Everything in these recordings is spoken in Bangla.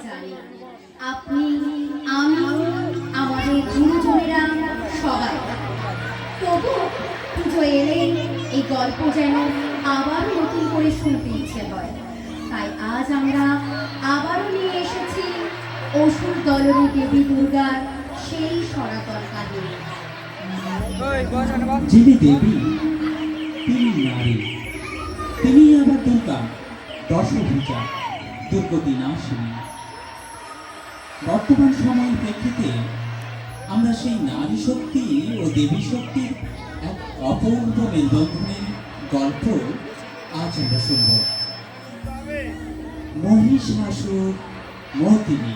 জানি আপনি, আমি, আমাদের গুরুজনেরা সবাই। তবু পুজো এলেই এই গল্প যেন আবারও নতুন করে শুনতে ইচ্ছে হয়। তাই আজ আমরা আবারও নিয়ে এসেছি অসুর দলনী দেবী দুর্গার সেই সনাতন কাহিনী। যিনি দেবী তিনি নারী, তিনি আবার দুর্গা, দশভূজা, দুর্গতি নাশিনী। বর্তমান সময়ের প্রেক্ষিতে আমরা সেই নারী শক্তি ও দেবী শক্তির এক অপূর্ব মেলবন্ধনের গল্প আজ আমরা শুনব। মহিষাসুর মর্দিনী।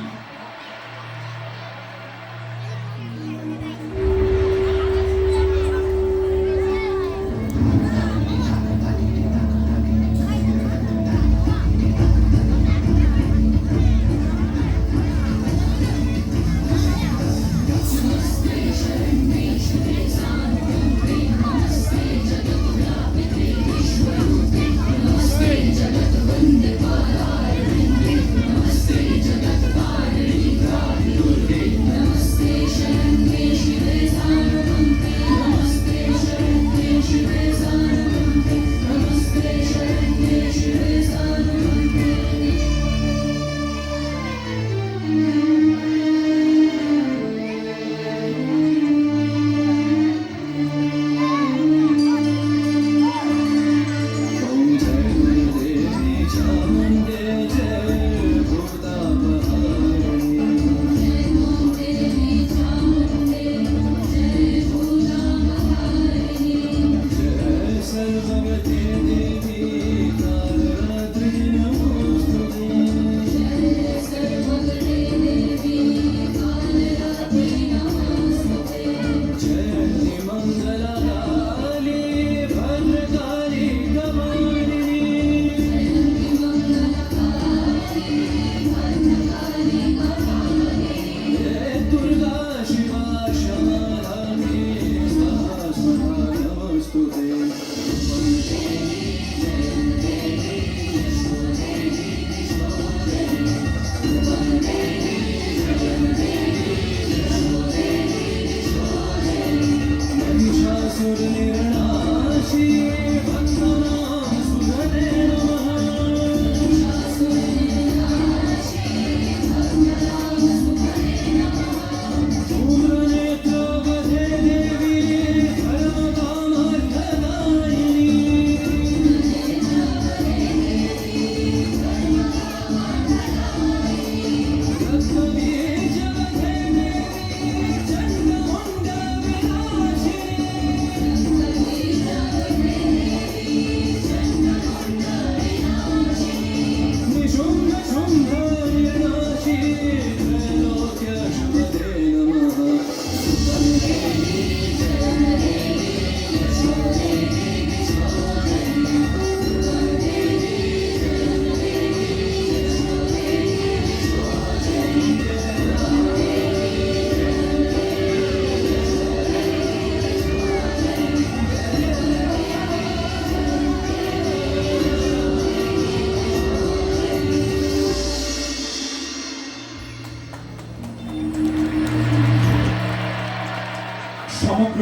সমগ্র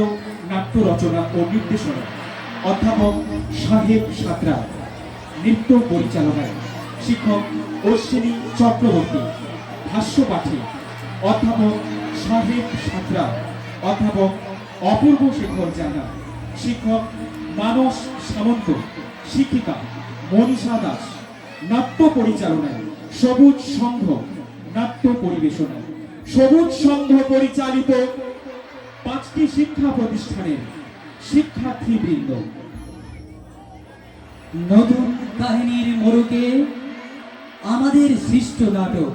নাট্য রচনা ও নির্দেশনা অধ্যাপক সাহেব সাঁতরা। নৃত্য পরিচালনায় শিক্ষক অশ্বিনী চক্রবর্তী। ভাষ্য পাঠে অধ্যাপক সাহেব সাঁতরা, অধ্যাপক অপূর্ব শেখর জানা, শিক্ষক মানস সামন্ত, শিক্ষিকা মনীষা দাস। নাট্য পরিচালনায় সবুজ সংঘ। নাট্য পরিবেশনা সবুজ সংঘ পরিচালিত 5টি শিক্ষা প্রতিষ্ঠানের শিক্ষার্থীবৃন্দ। নতুন কাহিনীর মোড়কে আমাদের সৃষ্ট নাটক।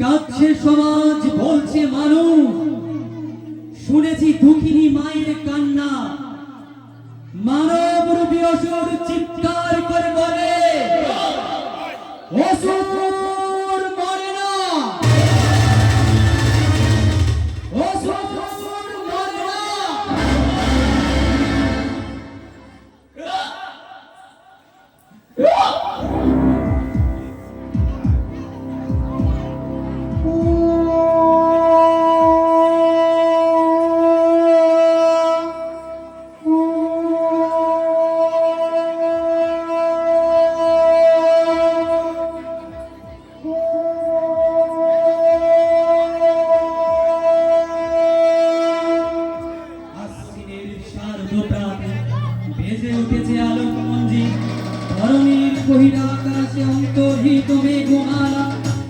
কাঁদছে সমাজ, বলছে মানুষ, শুনেছি দুঃখিনী মায়ের কান্না। মানব রূপী অসুর চিৎকার করে বলে, অসুর মরে না, অসুর মরে না। স্ফুটিত মেঘমালা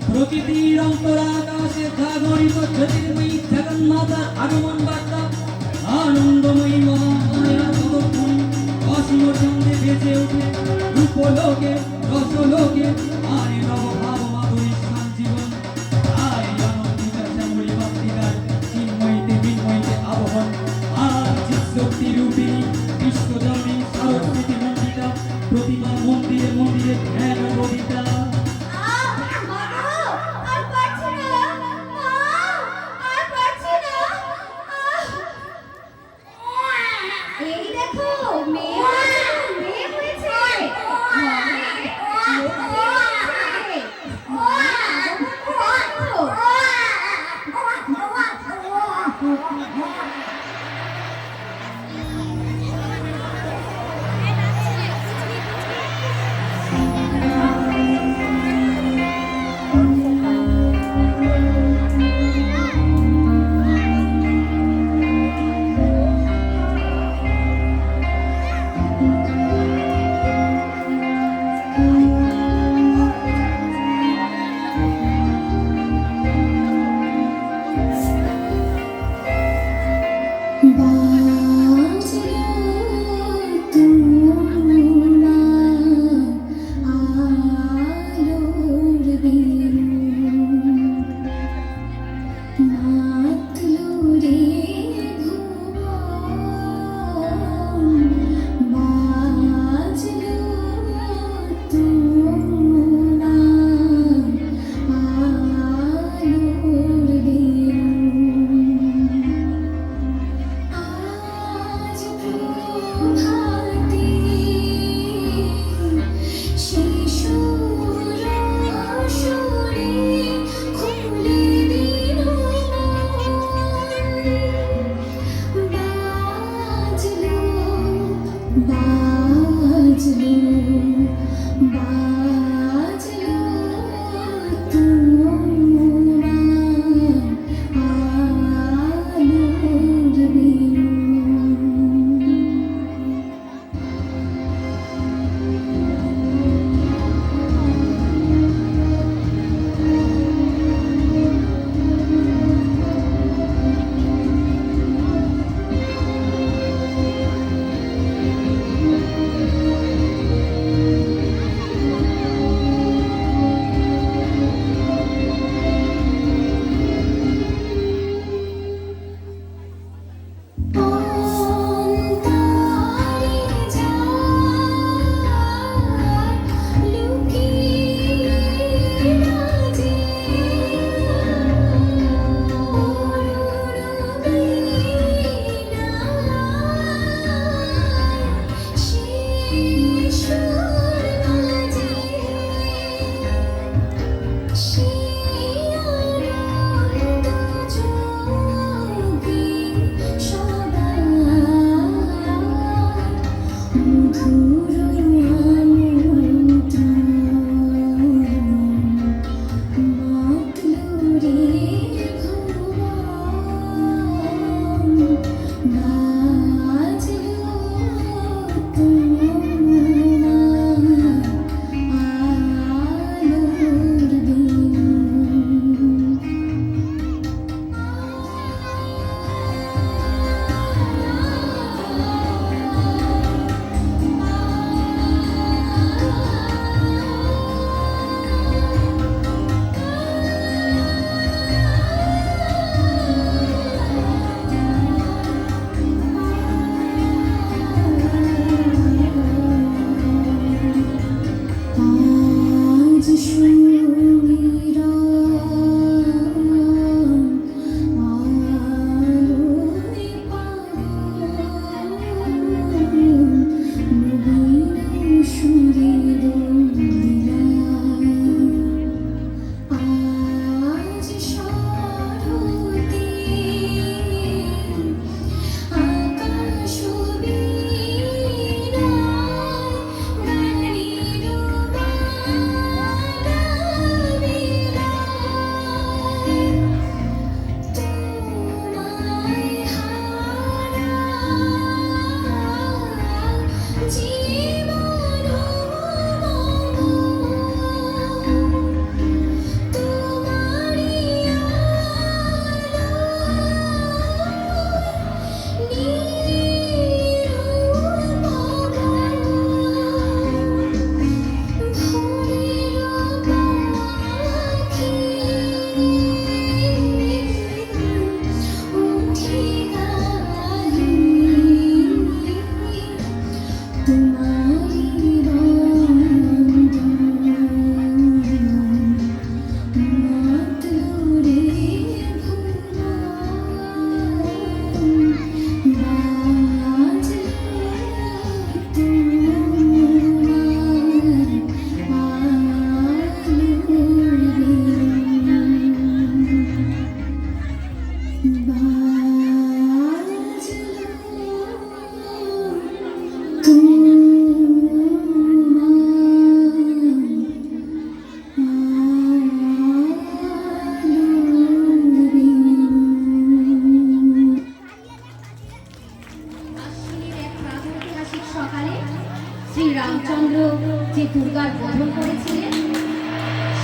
প্রকৃতির অন্তরাকাশে জাগরিত জ্যোতির্ময়ী জগন্মাতার আগমন বার্তা আনন্দময়ী মহামায়া ততক্ষণ অসীম চন্দ্রে বেজে ওঠে রূপলোকে রসলোকে আর নব ভাব মাধুরী সঞ্জীবন আয় আনন্দিতা শ্যামলী ভক্তিকার চিন্ময়ীতে বিন্ময়ীতে আবহন আর চিৎশক্তি রূপিণী বিশ্বজননী সরস্বতী মন্দিরা প্রতিমা মন্দিরে মন্দিরে ধ্যান রবিতা আর পারছি না আর পারছি না এই দেখো মেয়ে হয়েছে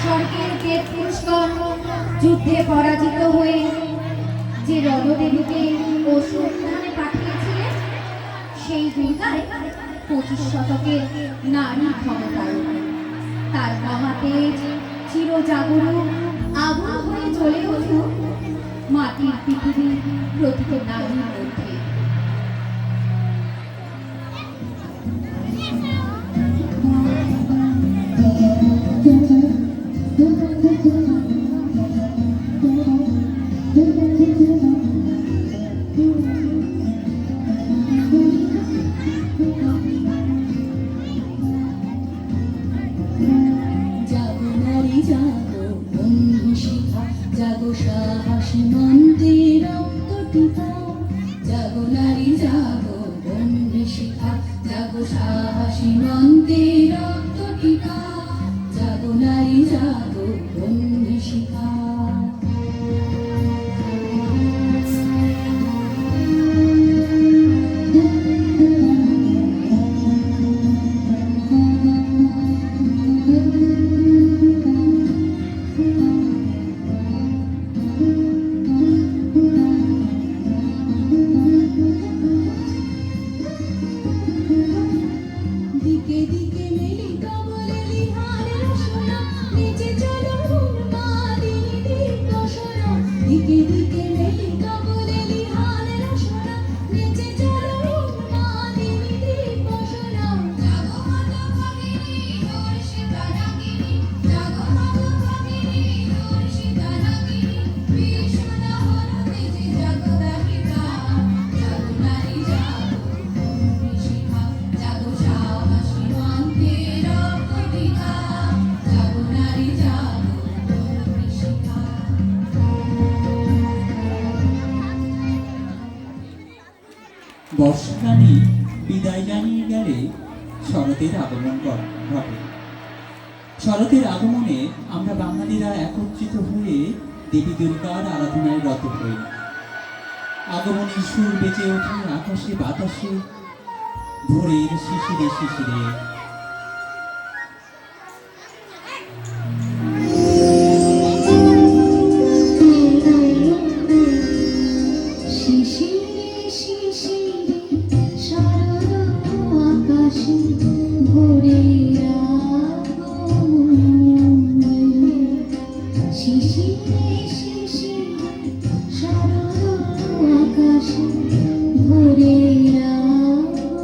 স্বর্গের দেব পুরুষগণ যুদ্ধে পরাজিত হয়ে যে রণদেবীকে অশ্বত্থানে পাঠিয়েছিলেন, সেই দুর্গায় 25 শতকের নারী ক্ষমতায়ন। তার মহাতেজ চিরজাগরুক আগুন হয়ে জ্বলে উঠুক মাটির পৃথিবীর প্রতিটি নারীর মধ্যে। জাগো নারী জাগো বন্ধু শিখা, জাগো সাহসী মন্দির অন্তটিকা। জাগো নারী জাগো বন্ধু শিখা, জাগো সাহসী মন্দির অন্তটিকা। জাগো নারী জাগো বন্ধু শিখা। দিকে দিকে মেলিকা বলে লিহানের সোনা, নিচে চলো উন্মাদিনী দিগশনা। দিকে দিকে মেলিকা বলে লিহানের সোনা, নিচে চলো উন্মাদিনী দিগশনা। জাগো মাতা ভগিনী হর্ষিতা রাগিনী, জাগো মাতা ভগিনী হর্ষিতা রাগিনী। ভীষণা হর তেজে জাগো দাহিকা। জাগো নারী জাগো বন্ধু শিখা, জাগো সাহসী মন্দির অন্তটিকা। জাগো নারী জাগো বন্ধু শিখা। বর্ষাকালে বিদায় জানিয়ে গেলে শরতের আগমন ঘটে। শরতের আগমনে আমরা বাঙালিরা একত্রিত হয়ে দেবী দুর্গার আরাধনায় রত হই। আগমনের সুর বেজে ওঠে আকাশে বাতাসে, ভোরের শিশিরে শিশিরে। শিশিরে শিশিরে শারদ আকাশে ভোরের আগমন। শিশিরে শিশিরে শারদ আকাশে ভোরের আগমন।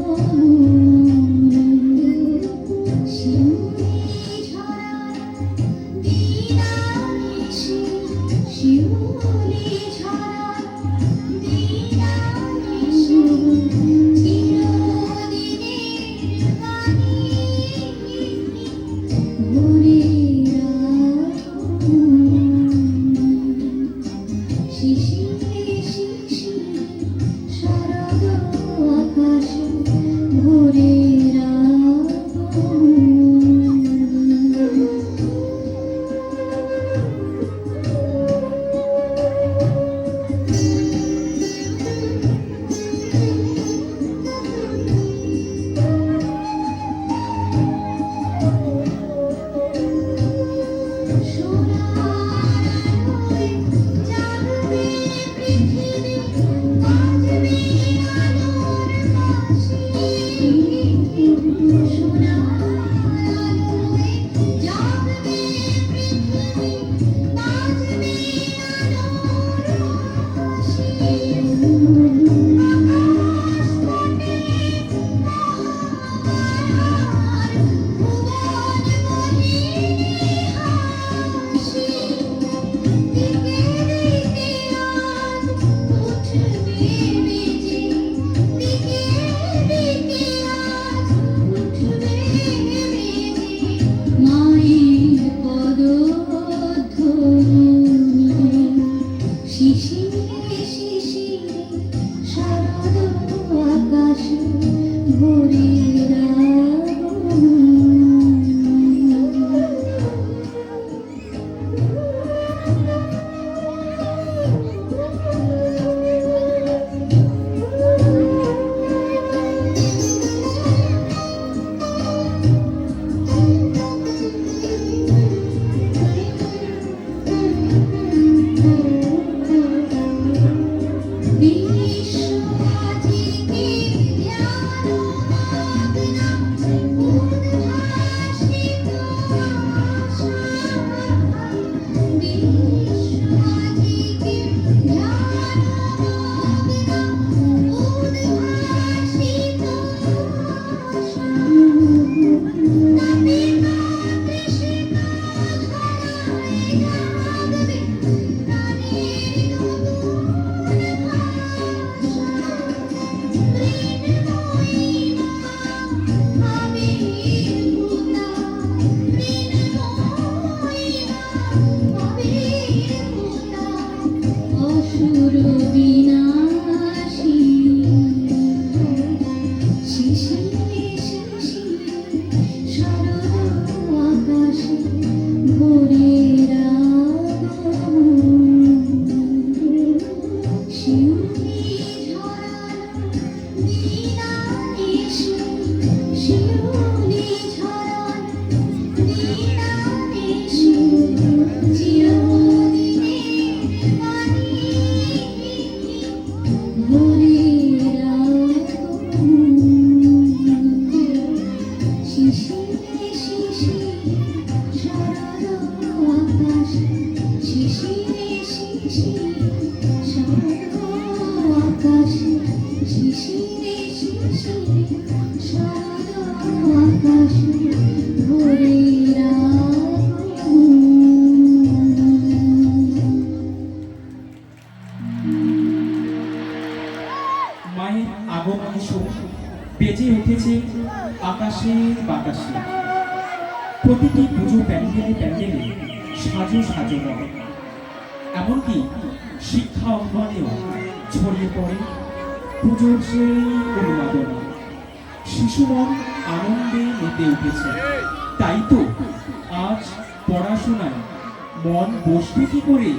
প্রতিটি পুজো প্যান্ডেলে প্যান্ডেলে সাজো সাজো রং। এমনকি শিক্ষা অঙ্গনেও ছড়িয়ে পড়ে পুজোর সেই উন্মাদনা। শিশুমন আনন্দে মেতে উঠেছে। তাই তো আজ পড়াশোনায় মন বসবে কি করে?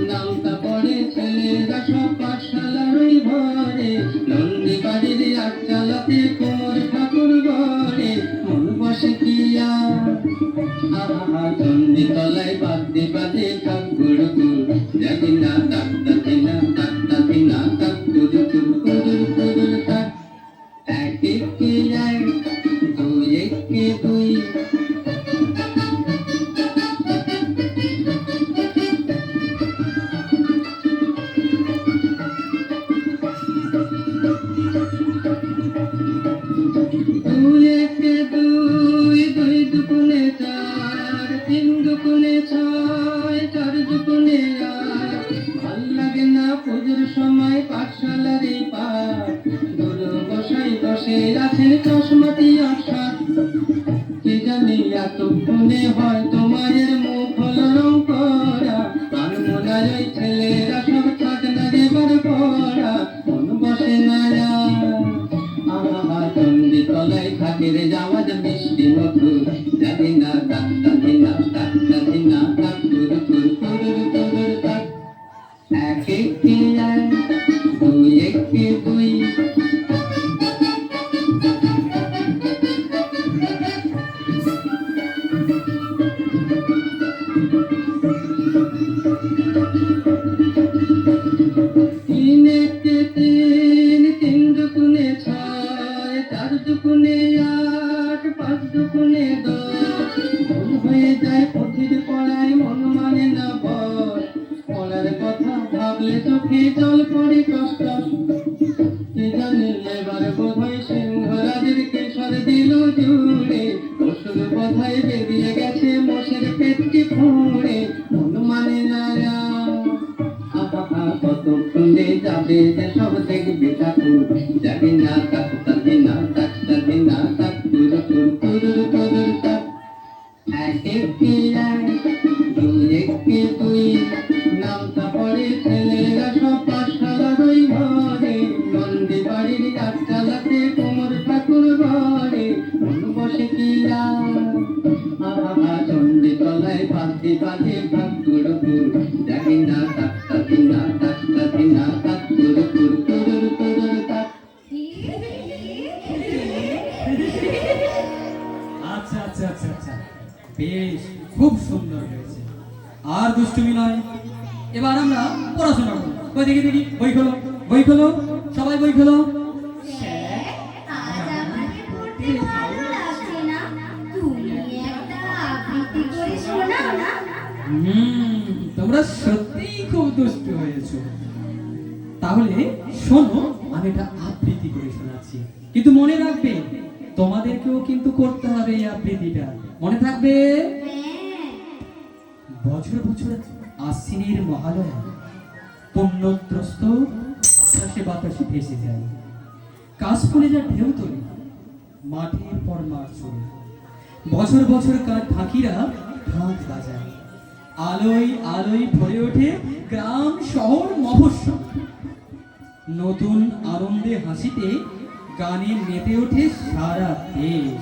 নামটা পড়ে ছেলেরা সব পাঠশালার ওই ঘরে, নন্দী বাড়ির আট চালাতে কোমর ঠাকুর ঘরে, মন বসে কি আহা চন্ডী তলায় বাদে বাদে ঠাকুর জানি না তাক্তা দিনা তাক্তা দিনা তাকুর কুর কুর তাক, এক একে এক দুই একে দুই। পুজোর সময় পাঠশালার এই পাঠ, গুরু বসাই বসে রাখেন চশমাটি আশা, কে জানে এতক্ষণে হয়তো মায়ের মুখ হলো রং করা, আর মনার ওই ছেলেরা সব থাক না এবার পড়া, মন বসে না আহা চন্ডী তলায় থাকে রে যাওয়াজ মিষ্টি মধুর, জানি না তাক্তা দিনা তাক্তা দিনা তাকুর কুর কুর কুর তাক, এক একে এক দুই একে দুই। তিন একে তিন, তিন দুগুণে ছয়, চার দুগুণে আট, পাঁচ দুগুণে দশ, ভুল হয়ে যায় পুঁথির পড়ায় মন মানে না বল, পড়ার কথা ভাবলে চোখে জল পড়ে কষ্ট, কে জানে এবার বোধহয় সিংহরাজের কেশর দিল জুড়ে, অসুর বোধহয় বেরিয়ে গেছে মোষের পেটটি ফুঁড়ে, মন মানে না আহা কতক্ষণে যাবে যে সব দেখবে ঠাকুর, জানি না তাক্তা দিনা তাক্তা দিনা তাকুর কুর কুর কুর তাক, এক একে এক দুই একে দুই। নামটা পড়ে ছেলেরা সব পাঠশালার ওই ঘরে, নন্দী বাড়ির আট চালাতে কোমর ঠাকুর ঘরে, মন বসে কি আহা চন্ডী তলায় বাদে বাদে ঠাকুর জানি না তাক্তা দিনা তাক্তা দিনা তাকুর কুর কুর কুর তাক। আচ্ছা আচ্ছা আচ্ছা আচ্ছা, বেশ, খুব সুন্দর হয়েছে। আর দুষ্টুমি নয়, এবার আমরা পড়াশোনা করব। কই দেখি দেখি, বই খোলো, বই খোলো, সবাই বই খোলো। স্যার, আজ আমাকে পড়তে ভালো লাগছে না, তুমি একটা আবৃত্তি করে শোনাও না। তোমরা সত্যিই খুব দুষ্টু হয়েছো। তাহলে শোনো, আমি এটা আবৃত্তি করে শোনাচ্ছি, কিন্তু মনে রাখবে তোমাদেরকেও কিন্তু করতে হবে এই আবৃত্তিটা, মনে থাকবে? হ্যাঁ। বছর বছর আশ্বিনের মহালয়া পুণ্যত্রস্ত বাতাসে বাতাসে ভেসে যায়, কাশফুলে যা ঢেউ তোলে মাঠের পর মাঠ চলে, বছর বছর কার ঢাকিরা ঢাক বাজায়, আলোয় আলোয় ভরে ওঠে গ্রাম শহর মফস্বল, নতুন আনন্দে হাসিতে গানে মেতে ওঠে সারা দেশ।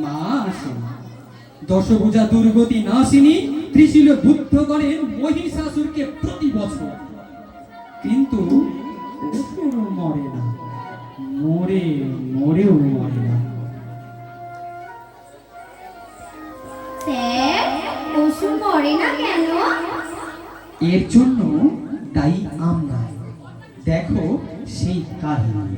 মা আসেন, দশভুজা দুর্গতি নাশিনী ত্রিশূল বুদ্ধ করেন মহিষাসুরকে প্রতি বছর, কিন্তু অসুর মরে না, মরেও মরে না। স্যার, অসুর মরে না কেন? এর জন্য দায়ী আমরা। দেখো সেই কাহিনী।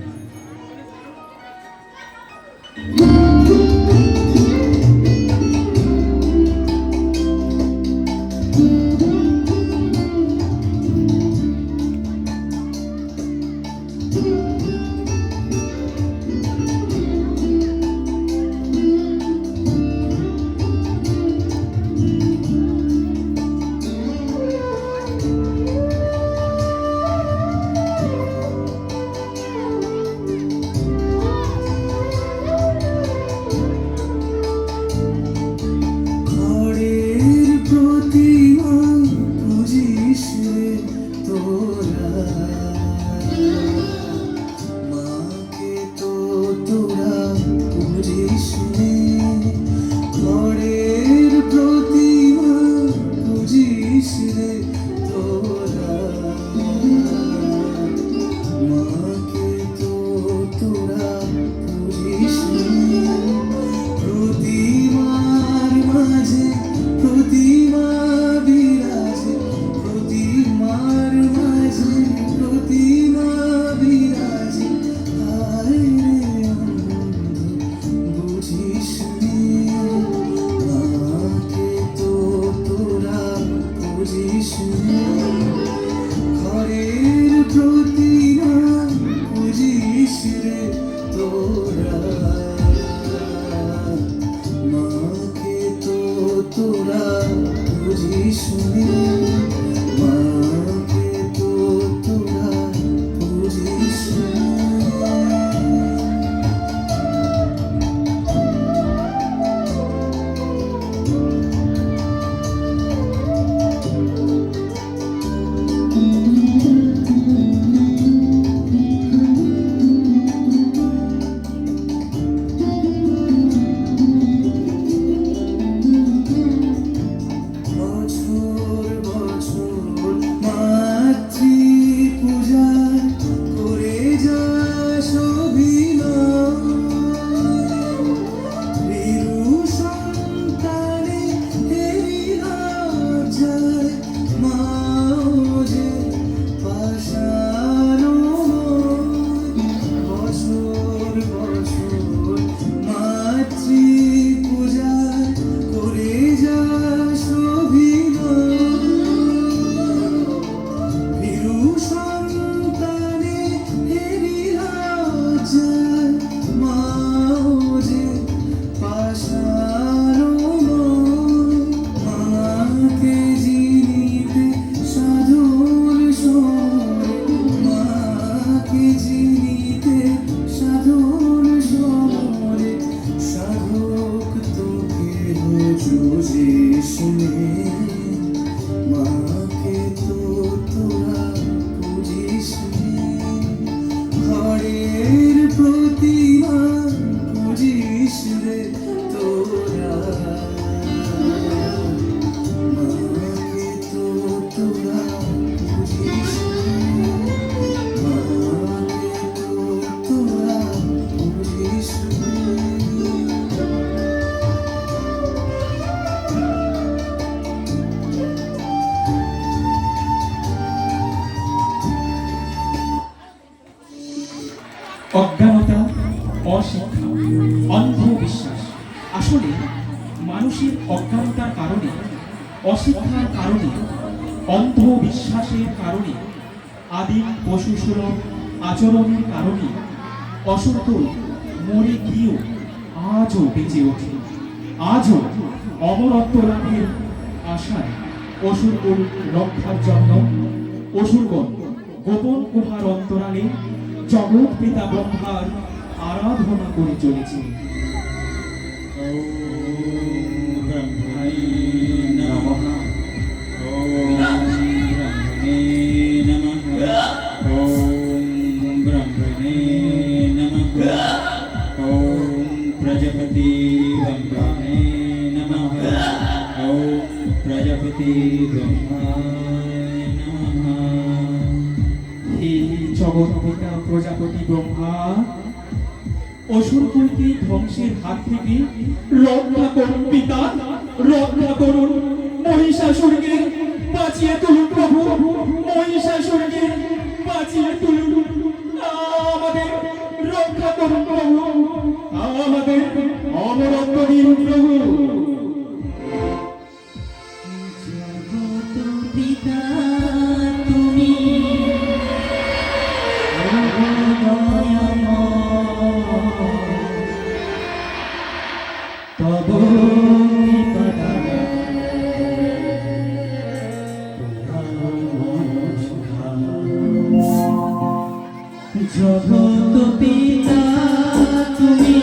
অজ্ঞানতা, অশিক্ষা, অন্ধবিশ্বাস। আসলে মানুষের অজ্ঞানতার কারণে, অশিক্ষার কারণে, অন্ধবিশ্বাসের কারণে, আদিম পশুসুলভ আচরণের কারণে অসুরকুল মরে গিয়েও আজও বেঁচে ওঠে। আজও অমরত্ব লাভের আশায় অসুরকুল রক্ষার জন্য অসুরগণ গোপন গুহার অন্তরালে জগৎ পিতা ব্রহ্মার আরাধনা করে চলেছে। प्रजापति ब्रह्मणे नमः। ओम प्रजापति ब्रह्माय नमः। হে জগৎ পিতা প্রজাপতি ব্রহ্মা, অসুরকুলকে ধ্বংসের হাত থেকে রক্ষা করুন পিতা, রক্ষা করুন। মহিষাসুরকে বাঁচিয়ে তুলুন প্রভু, মহিষাসুরকে বাঁচিয়ে তুলুন। আমাদের রক্ষা করুন প্রভু, আমাদের অমরত্ব দিন প্রভু। জগত পিতা তুমি তব জগত পিতা তুমি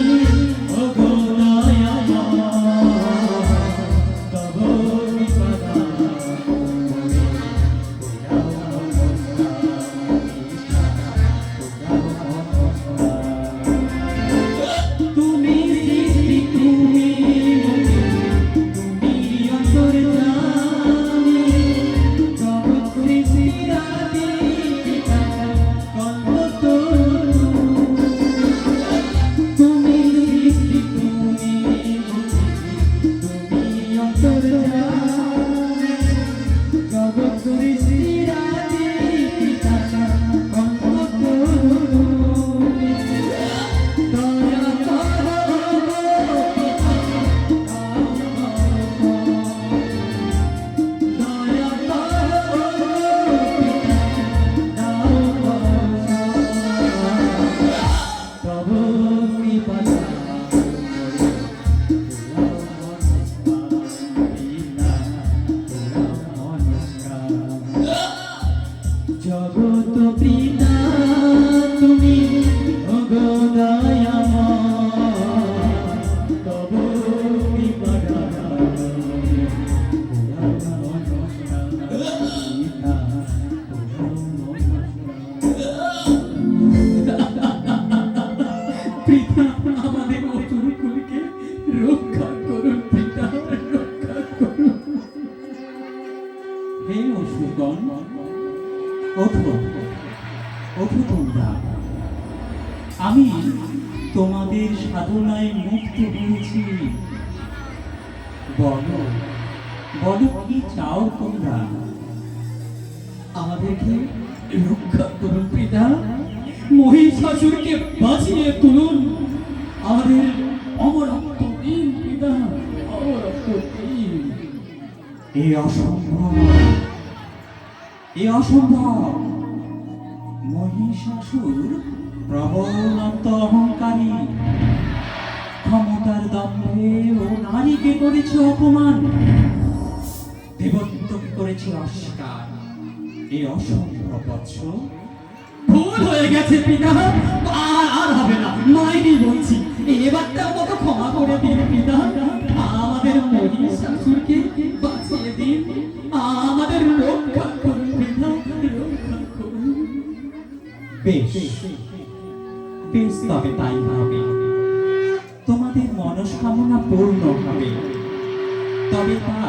তুমি সৃষ্টি তুমি তুমি অন্তর্যামী জগৎ সৃষ্টিরাদি পিতা কল্পতরু তুমি সৃষ্টি তুমি তুমি অন্তর্যামী জগৎ সৃষ্টিরাদি পিতা কল্পতরু জগত পিতা তুমি তব পিতা আমাদের অসুরকুলকে রক্ষা করুন পিতা, রক্ষা করুন। হে অসুরগণ, ওঠো ওঠো তোমরা। আমি তোমাদের সাধনায় মুক্ত হয়েছি। বলো বলো কি চাও তোমরা? আমাদেরকে রক্ষা করুন পিতা, মহিষাসুরকে বাঁচিয়ে তুলুন। আমাদের অমরত্ব দিন পিতা, অমরত্ব দিন। এ অসম্ভব, এ অসম্ভব। মহিষাসুর প্রবল অহংকারী, ক্ষমতার দম্ভে ও নারীকে করেছে অপমান, দেবত্বকে করেছে অস্বীকার। এ অসম্ভব বৎস। ভুল হয়ে গেছে পিতা, আর হবে না, মাইনি বলছি। এবারটার মতো ক্ষমা করে দিন পিতা, আমাদের মহিষাসুরকে বাঁচিয়ে দিন, আমাদের রক্ষা করুন পিতা, রক্ষা করুন। বেশ বেশ, তবে তাই হবে। তোমাদের মনস্কামনা পূর্ণ হবে, তবে তা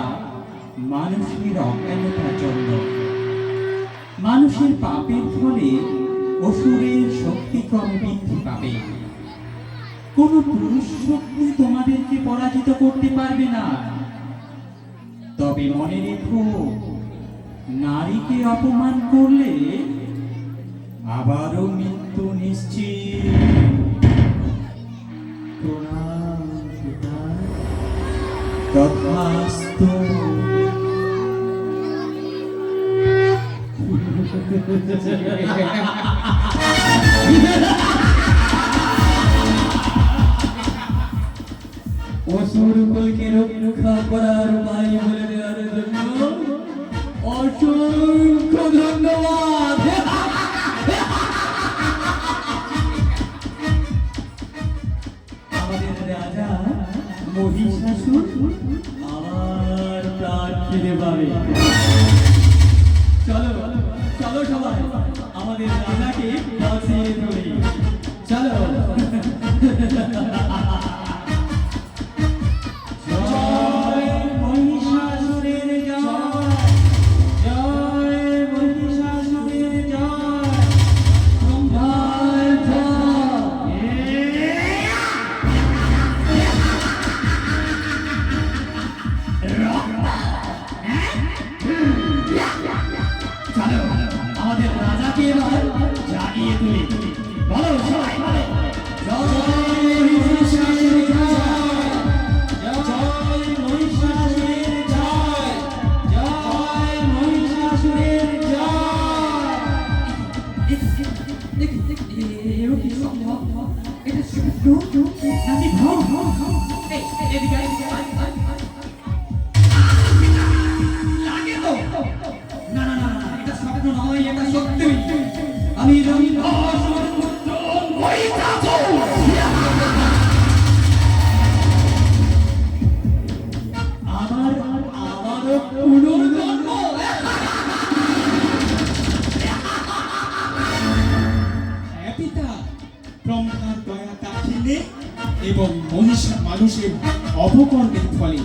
মানুষের অজ্ঞানতার জন্য। মানুষের পাপের ফলে অসুরের শক্তি ক্রমে বৃদ্ধি পাবে। কোন পুরুষ শক্তি তোমাদেরকে পরাজিত করতে পারবে না। তবে মনে রেখো, নারীকে অপমান করলে আবারও মৃত্যু নিশ্চিত। অসুরকুলকে রক্ষা করার উপায় বলে দেওয়ার জন্য অসংখ্য ধন্যবাদ। আমাদের রাজা মহিষাসুর আবার প্রাণ ফিরে পাবে। চলো চলো সবাই আমাদের রাজাকে বাঁচিয়ে তুলি। চলো। জয় মহিষাসুরের জয়, জয় মহিষাসুরের জয়, ব্রহ্মার চলো আমাদের রাজাকে এবার জাগিয়ে তুলি। বলো সবাই বলো, জয় মহিষাসুরের জয়, জয় মহিষাসুরের জয়, জয় মহিষাসুরের জয়। এও কি সম্ভব? এটা স্বপ্ন নাকি ভ্রম? এই, এদিকে আয়, এদিকে আয়, আয়, আয়। লাগে তো? না না না না, এটা স্বপ্ন নয়, এটা সত্যি। আমি রঙ্গসুর পুত্র মহিষাসুর। আবারও পুনর্জন্ম। হ্যাঁ পিতা, ব্রহ্মার দয়া দাক্ষিণ্যে এবং মহিষা মানুষের অপকর্মের ফলে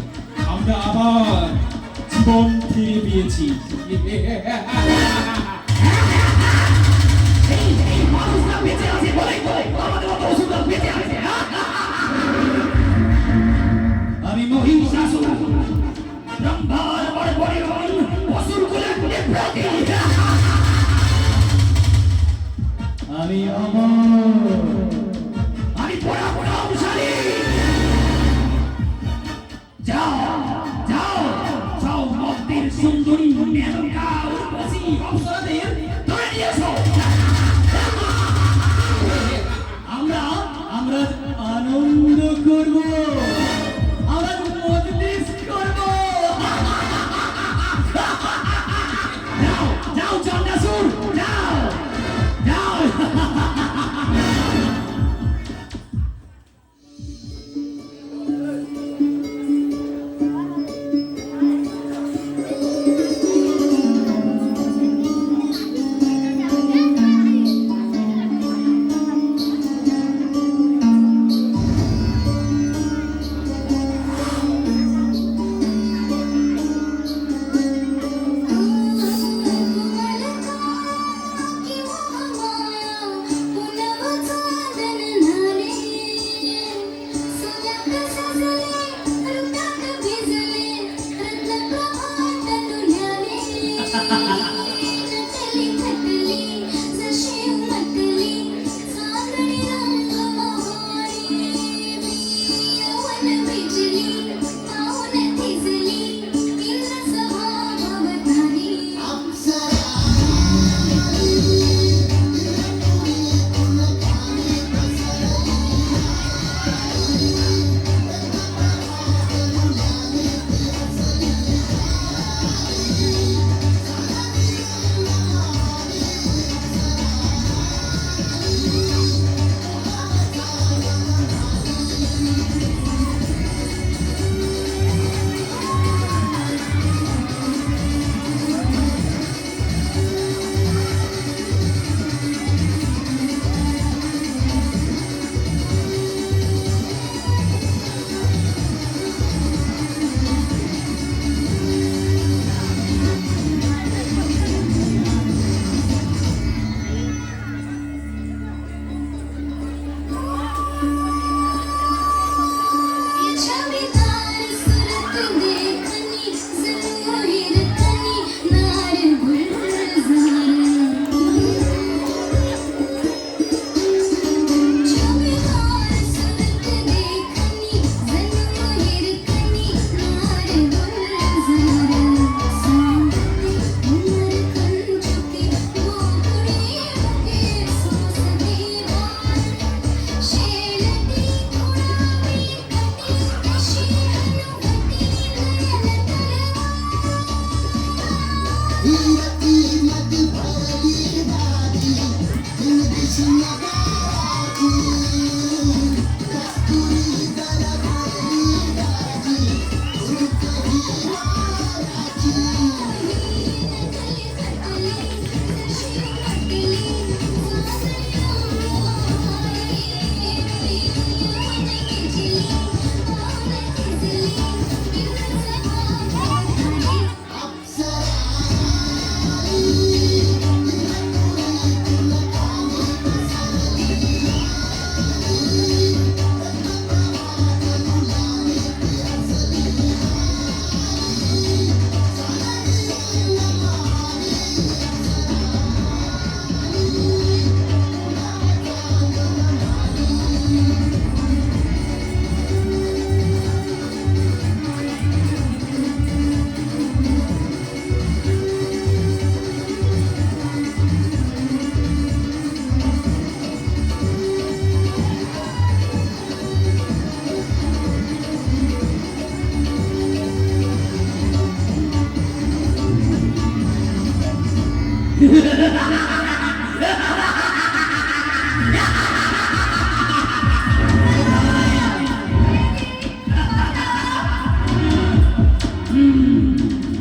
আমরা আবার জীবন ফিরে পেয়েছি। আমি মহিষাসুর, ব্রহ্মার বড় পরিবার, অসুরকুলের প্রতি। আমি অমর, আমি পরাক্রমশালী। যাও যাও যাও, মন্দির সুন্দরী মেনকা উর্বশী অপ্সরাদের ধরে নিয়ে এসো। আমরা আমরা আনন্দ করব, আমরা মজলিস করব। যাও যাও চন্দ্রাসুর, যাও যাও।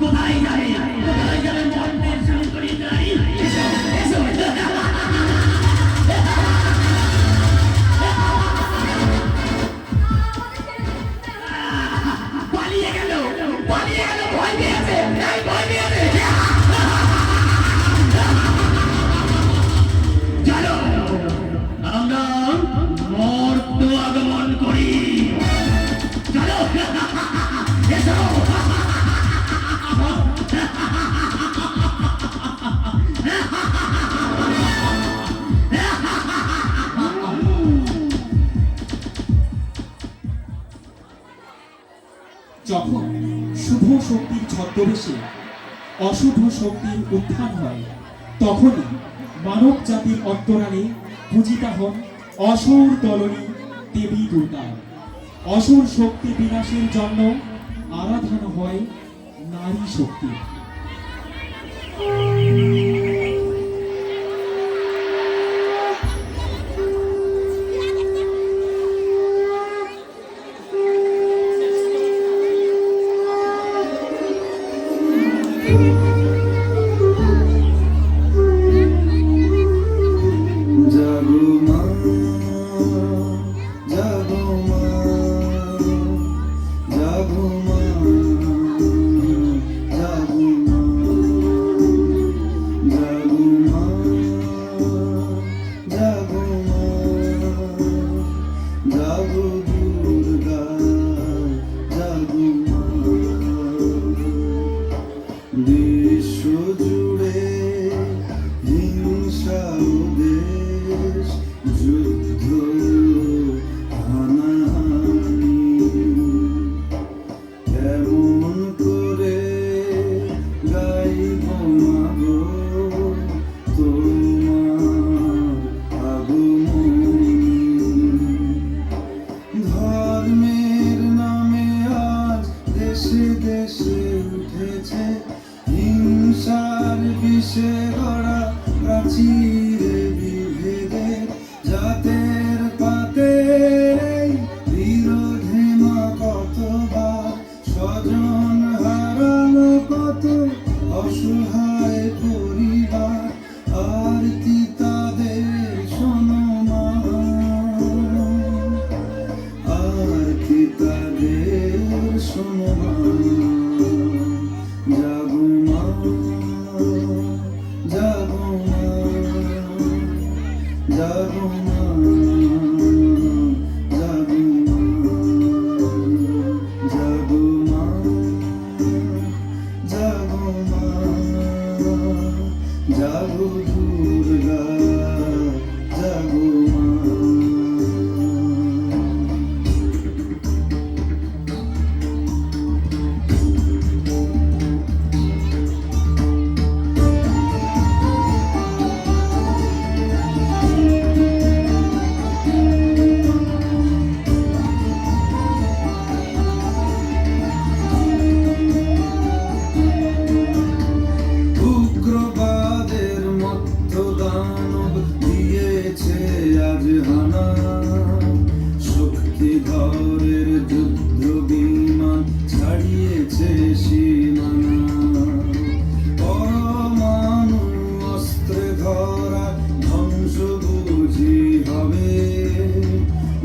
কোথায় যাবে কোথায় যাবে মন্ত্রের শঙ্করী নারী এসো এসো পালিয়ে গেল ভয় পেয়েছে এই ভয় পেয়েছে চলো আমরা মর্ত আগমন করি চলো এসো যখন শুভ শক্তির ছদ্মবেশে অশুভ শক্তির উত্থান হয়, তখনই মানব জাতির অন্তরালে পূজিতা হন অসুর দলনী দেবী দুর্গা। অসুর শক্তি বিনাশের জন্য আরাধনা হয় নারী শক্তি। জাগো মা জাগো মা জাগো মা জাগো মা জাগো মা জাগো মা জাগো দুর্গা জাগো মা বিশ্ব জুড়ে হিংসা দেশ যুদ্ধ হানাহানি কেমন করে গাইব মাগো তোমার আগমনী ধর্মের নামে আজ দেশে দেশে উঠেছে হিংসার বিষে গড়া প্রাচীরে বিভেদে জাতের পাতের এই বিরোধে মা কতবার স্বজন হারানো কত অসহায় পরিবার আর কি তাদের শোনো মা আর কি তাদের শোনো মা জাগো মা জাগো মা জাগো মা জাগো মা জাগো মা জাগো দুর্গা জাগো মা উগ্রবাদের মধ্য দানব দিয়েছে আজ হানা শক্তিধরের যুদ্ধ বিমান ছাড়িয়েছে সীমানা পরমাণু অস্ত্রে ধরা ধ্বংস বুঝি হবে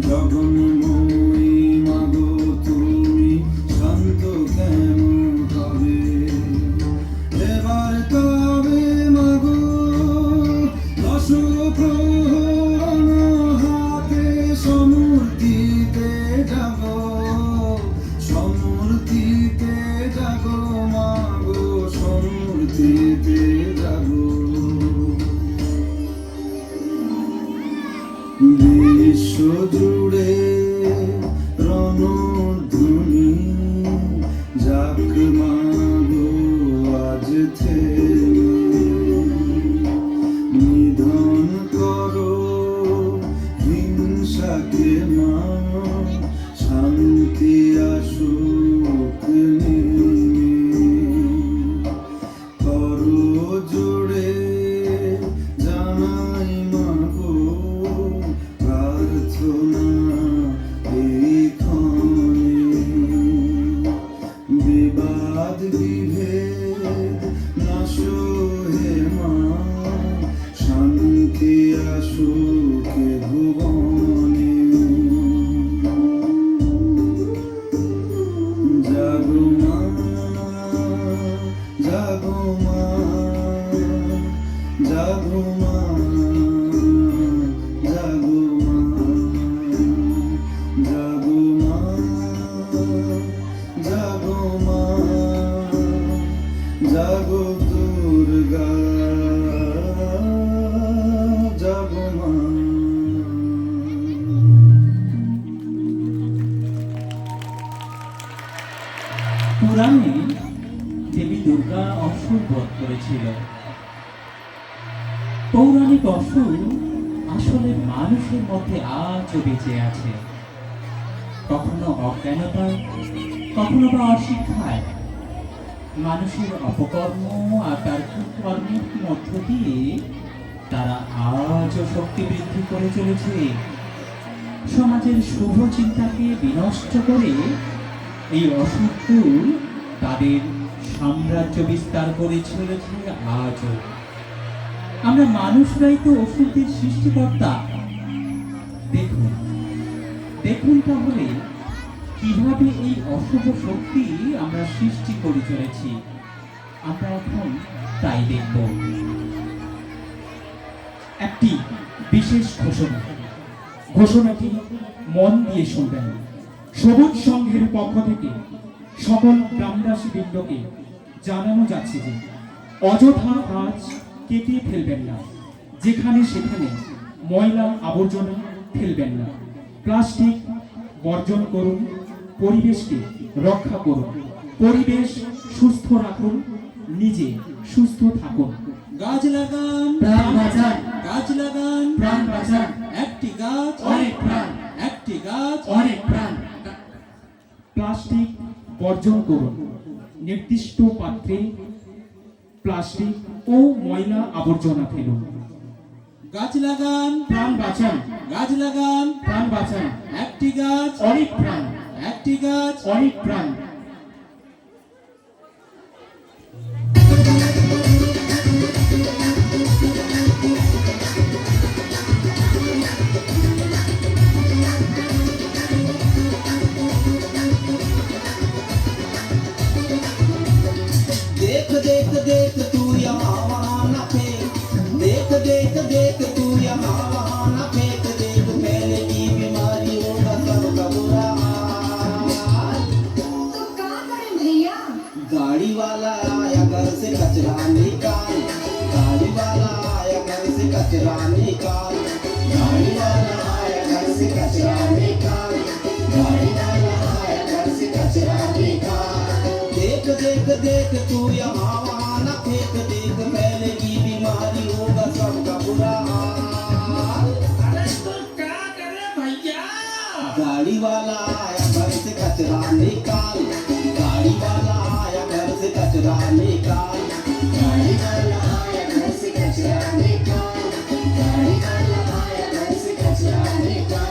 জগন্ময়ী মাগো তুমি শান্ত কেন হবে এবার তবে মাগো দশপ্রহরণ হাতে সমূর্তিতে যাবো মাগো সমূর্তিতে যাবো বিশ্ব জুড়ে রণধ্বনি যাক মাগো আজ থেমে নিধন করো হিংসাকে মা শান্তি আসুক নেমে করো জোড়ে জাগো মা জাগো মা জাগো মা জাগো মা জাগো দুর্গা জাগো মা। পুরাণে দেবী দুর্গা অসুর বধ করেছিল। পৌরাণিক অসুর আসলে মানুষের মধ্যে আজও বেঁচে আছে, কখনো অজ্ঞানতায়, কখনো বা অশিক্ষায়। মানুষের অপকর্ম আর তার কুকর্মের মধ্য দিয়ে তারা আজও শক্তি বৃদ্ধি করে চলেছে। সমাজের শুভ চিন্তাকে বিনষ্ট করে এই অসুরকুল তাদের সাম্রাজ্য বিস্তার করে চলেছে আজও। আমরা মানুষরাই তো অসুরদের সৃষ্টিকর্তা। দেখুন দেখুন তাহলে কিভাবে এই অশুভ শক্তি আমরা সৃষ্টি করে চলেছি। আমরা এখন তাই দেখব। একটি বিশেষ ঘোষণা। ঘোষণাটি মন দিয়ে শুনবেন। সবুজ সংঘের পক্ষ থেকে সকল গ্রামবাসী বৃন্দকে জানানো যাচ্ছে যে অযথা গাছ কেটে ফেলবেন না, যেখানে সেখানে ময়লা আবর্জনা ফেলবেন না, প্লাস্টিক বর্জন করুন, পরিবেশকে রক্ষা করুন, পরিবেশ সুস্থ রাখুন, নিজে সুস্থ থাকুন। গাছ লাগান, প্রাণ বাঁচান, গাছ লাগান, প্রাণ বাঁচান। একটি গাছ অনেক প্রাণ, একটি গাছ অনেক প্রাণ। প্লাস্টিক বর্জন করুন। নির্দিষ্ট পাত্রে প্লাস্টিক ও ময়লা আবর্জনা ফেলুন। গাছ লাগান, প্রাণ বাঁচান, গাছ লাগান, প্রাণ বাঁচান। একটি গাছ অনেক প্রাণ, একটি গাছ অনেক প্রাণ। देख देख देख तू यहाँ वहाँ न फेंक, देख देख देख तू यहाँ वहाँ न फेंक, देख फैलेगी बीमारी होगा सबका बुरा हाल। तो क्या करें भैया? गाड़ी वाला आया घर से कचरा निकाल, गाड़ी वाला आया घर से कचरा निकाल, गाड़ी वाला आया घर से कचरा निकाल, गाड़ी वाला आया घर से कचरा निकाल। देख देख देख तू यहाँ वहाँ न फेंक, देख फैलेगी बीमारी होगा सबका बुरा हाल। अरे तो क्या करे भैया? गाड़ी वाला आया घर से कचरा निकाल, गाड़ी वाला आया घर से कचरा निकाल, गाड़ी वाला आया घर से कचरा निकाल, गाड़ी वाला आया घर से कचरा निकाल।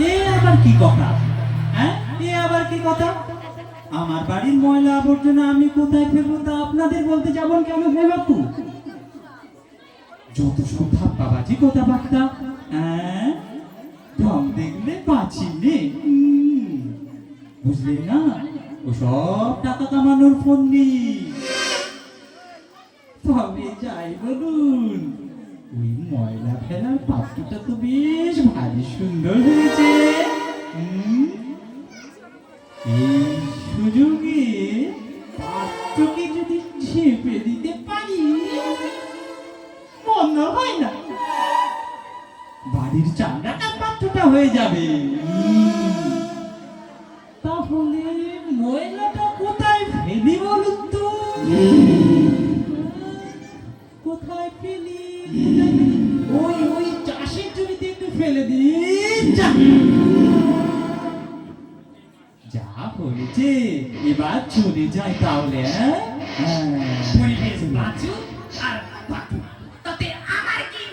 এ আবার কি কথা? হ্যাঁ, এ আবার কি কথা? আমার বাড়ির ময়লা আবর্জনা আমি কোথায় ফেলবো তা আপনাদের বলতে যাবেন কেন হে বাপু? যত সব বাবাজি কথাবার্তা, হ্যাঁ, ঢং দেখলে পাচ্ছি নে। বুঝলেন না, ও সব টাকা কামানোর ফোন নেই। তবে যাই বলুন, ওই ময়লা ফেলার পাত্রটা তো বেশ ভারী সুন্দর হয়েছে। এই সুযোগে পাত্রকে যদি ছেপে দিতে পারি, মনে হয় না বাড়ির চাঙ্গাটা পাত্রটা হয়ে যাবে। তাহলে ময়লাটা কোথায় ফেলি বলুন তো? কোথায় ফেলি? ওই ওই চাষের জমিতে একটু ফেলে দিই। হয়েছে, এবার চলে যাই তাহলে, হ্যাঁ? পরিবেশ বাঁচু আর বাঁচু, তাতে আমার কি,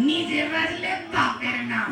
নিজে বাঁচলে বাপের নাম।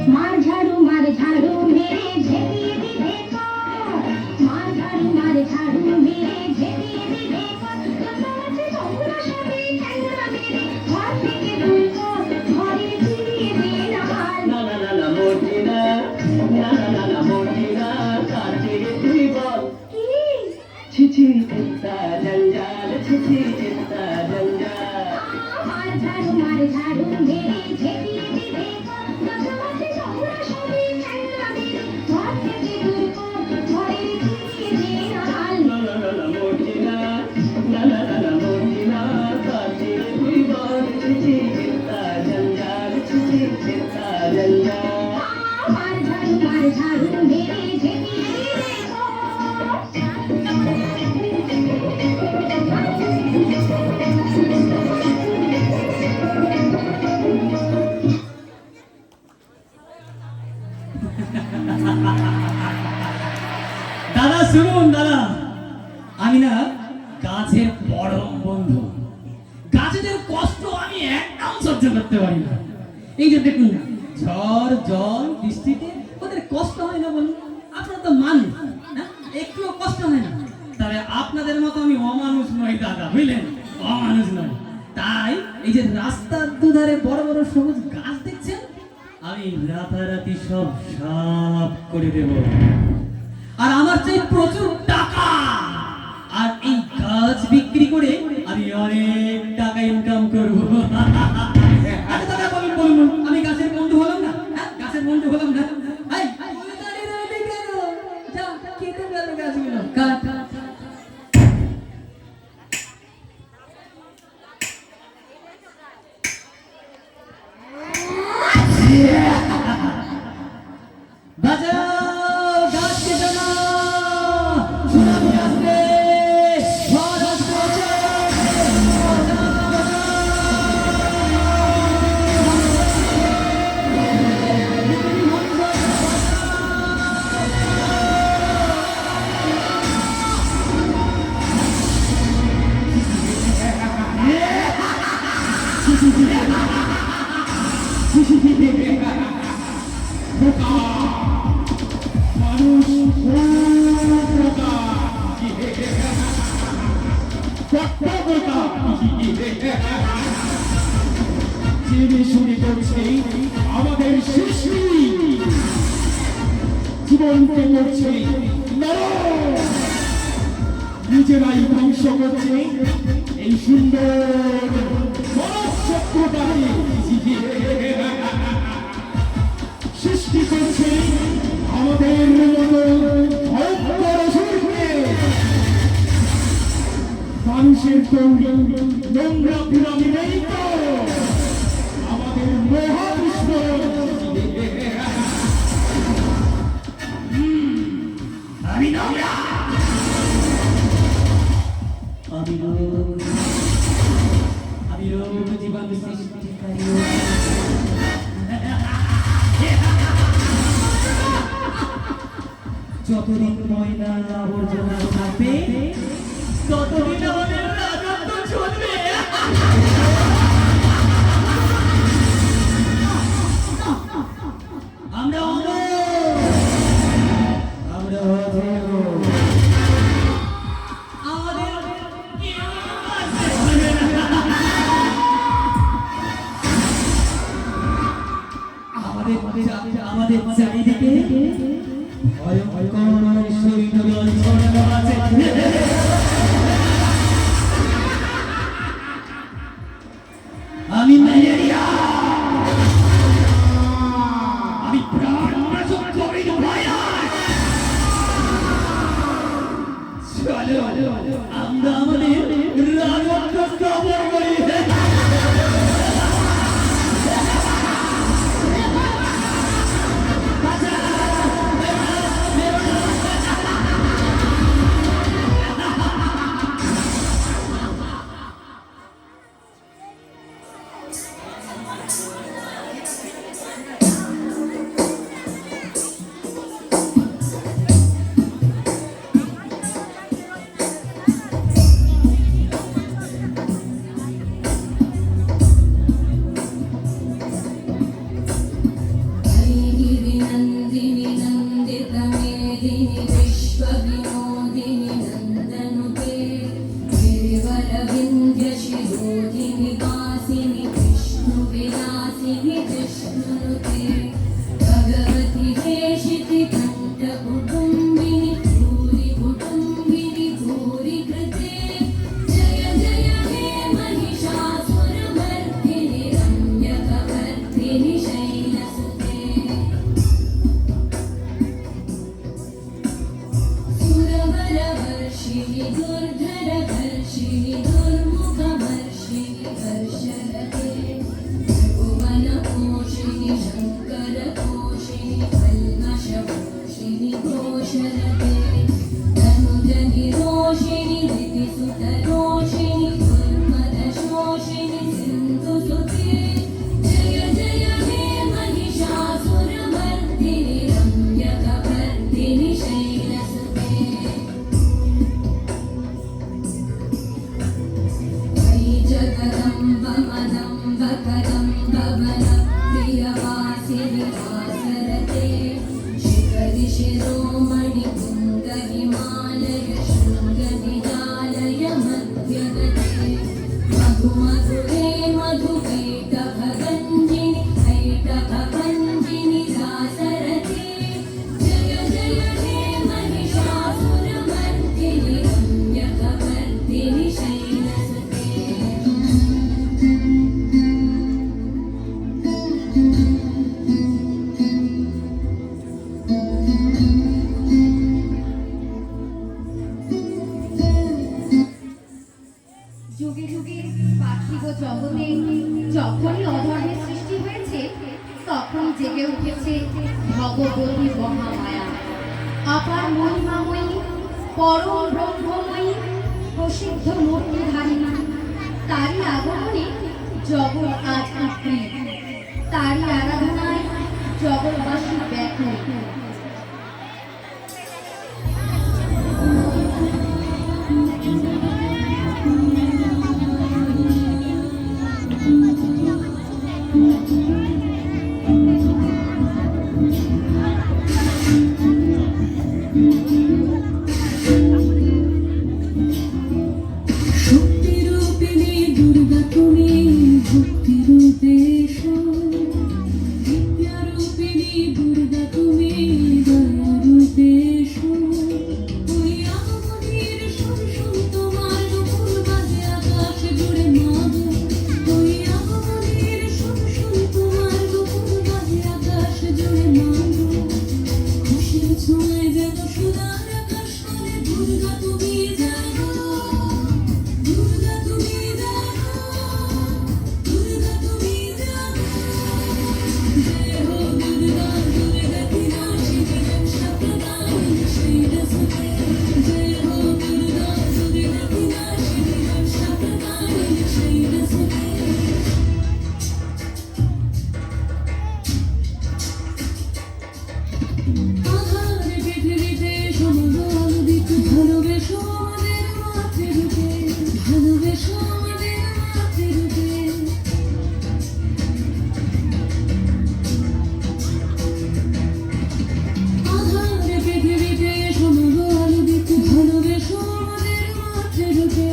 मार झाड़ू मेरे झेलिए भी देखो, मार झाड़ू मेरे झेलिए भी देखो, তোমাকে তোমরা সবাই ঠ্যাঙ্গা মেরে ঘর থেকে দূর কর, ঘরে ফিরিয়ে দে না হাল। না না না না মর্জিনা, না না না না মর্জিনা, কার থেকে তুই বল। কি ছিছি চিন্তা জঞ্জাল, ছিছি চিন্তা জঞ্জাল। मार झाड़ू मेरे झेलिए भी देखो, তোমাকে তোমরা সবাই ঠ্যাঙ্গা মেরে ঘর থেকে দূর কর, ঘরে ফিরিয়ে দে না হাল। না না না না মর্জিনা, না না না না মর্জিনা, কার থেকে তুই বল। ছিছি চিন্তা জঞ্জাল, ছিছি চিন্তা জঞ্জাল। मार झाड़ू मेरे झेलिए भी देखो। দাদা শুনুন দাদা, আমি না গাছের পরম বন্ধু। গাছেদের কষ্ট আমি একদম সহ্য করতে পারি না। এই যে দেখুন না, ঝড় জল বৃষ্টিতে ওদের কষ্ট হয় না বলুন? আপনারা তো মানুষ, হ্যাঁ? একটুও কষ্ট হয় না। তবে আপনাদের মতো আমি অমানুষ নই দাদা, বুঝলেন? অমানুষ নই। তাই এই যে রাস্তার দুধারে বড় বড় সবুজ গাছ দেখছেন, আমি রাতারাতি সব সাফ করে দেব। আর আমার চাই প্রচুর টাকা, আর এই গাছ বিক্রি করে আমি অনেক টাকা ইনকাম করবো। আচ্ছা দাদা বলুন বলুন, আমি গাছের বন্ধু হলাম না? হ্যাঁ, গাছের বন্ধু হলাম না? এই, বলে দাঁড়িয়ে রইলি কেন? যা, কেটে গেল গাছগুলো, কাট। বাজাও, গাছ কেটে না, সুনামি আসবে, ঝড় আসবে, জেনে শুনে করছে আমাদের সৃষ্টি, জীবনকে করছে নরক, নিজেরাই ধ্বংস করছে এই সুন্দর মনস্চক্রটাকে, সৃষ্টি করছে আমাদের মতো ভয়ঙ্কর অসুরকে। মানুষের তো নোংরা পিরামিড নেই তো, আমাদের মহাবিস্মরণ। আমি নোংরা, আমি রোগ জীবন সৃষ্টিকারী। যতদিন ময়লা আবর্জনা থাকবে, ততদিন আমাদের রাজত্ব চলবে। আমরা আমরা আমাদের চারিদিকে ভয়ঙ্কর সৈন্যদল ছড়ানো আছে। আমি ম্যালেরিয়া, আমি প্রাণ নাশক কোভিড ভাইরাস। दुर्धरवर्षिणि दुर्मुखवर्षिणि वर्षरते भुवनपोषिणि शङ्करपोषिणि कल्मषपोषिणि घोषरते धनुजनिरोषिणि दितिसुतरोषिणि दुर्मदशोषिणि सिन्धुसुते जय जय हे महिषासुरमर्दिनि रम्यकपर्दिनि शैलसुते वै जगदम्ब मदम्ब कदम्ब वनप्रियवासिनि वासरते शिखरि शिरोमणि तुङ्गहिमालय शृङ्गनिजालय मध्यगते मधुमधुरे मधुकैटभगञ्जिनि कैटभगञ्जिनि रासरते जय जय हे महिषासुरमर्दिनि रम्यकपर्दिनि शैलसुते যুগে যুগে পার্থিব জগতে যখনই অধর্মের সৃষ্টি হয়েছে তখন জেগে উঠেছে ভগবতী মহামায়া, আপার মহিমাময়ী, পরম ব্রহ্মময়ী, প্রসিদ্ধ মূর্তিধারিণী। তারই আগমনে জগৎ আজ উৎপ্রীত, তারই আরাধনায় জগৎবাসী ব্যাকুল। শক্তিরূপিণী দুর্গা তুমি ভক্তিরূপে এসো, বিদ্যারূপিণী দুর্গা তুমি দয়ারূপে এসো। ওই আগমনীর সুর সুর তোমার নুপুর বাজে আকাশ জুড়ে মাগো, ওই আগমনীর সুর সুর তোমার নুপুর বাজে আকাশ জুড়ে মাগো। খুশির ছোঁয়ায় যেন সোনার আকাশ করে দুর্গা তুমি জাগো, দুর্গা তুমি জাগো, দুর্গা তুমি জাগো। জয় হো দুর্গা দুর্গা কি নাশিনী রক্ষাপ্রদায়িনী শৈলসুতে, জয় হো দুর্গা দুর্গা কি নাশিনী রক্ষাপ্রদায়িনী শৈলসুতে। আধার পৃথিবীতে সমগ্র আলোদিত ভালোবেসো আমাদের মাতৃরূপে, ভালোবেসো আমাদের মাতৃরূপে। আধার পৃথিবীতে সমগ্র আলোদিত ভালোবেসো আমাদের মাতৃরূপে।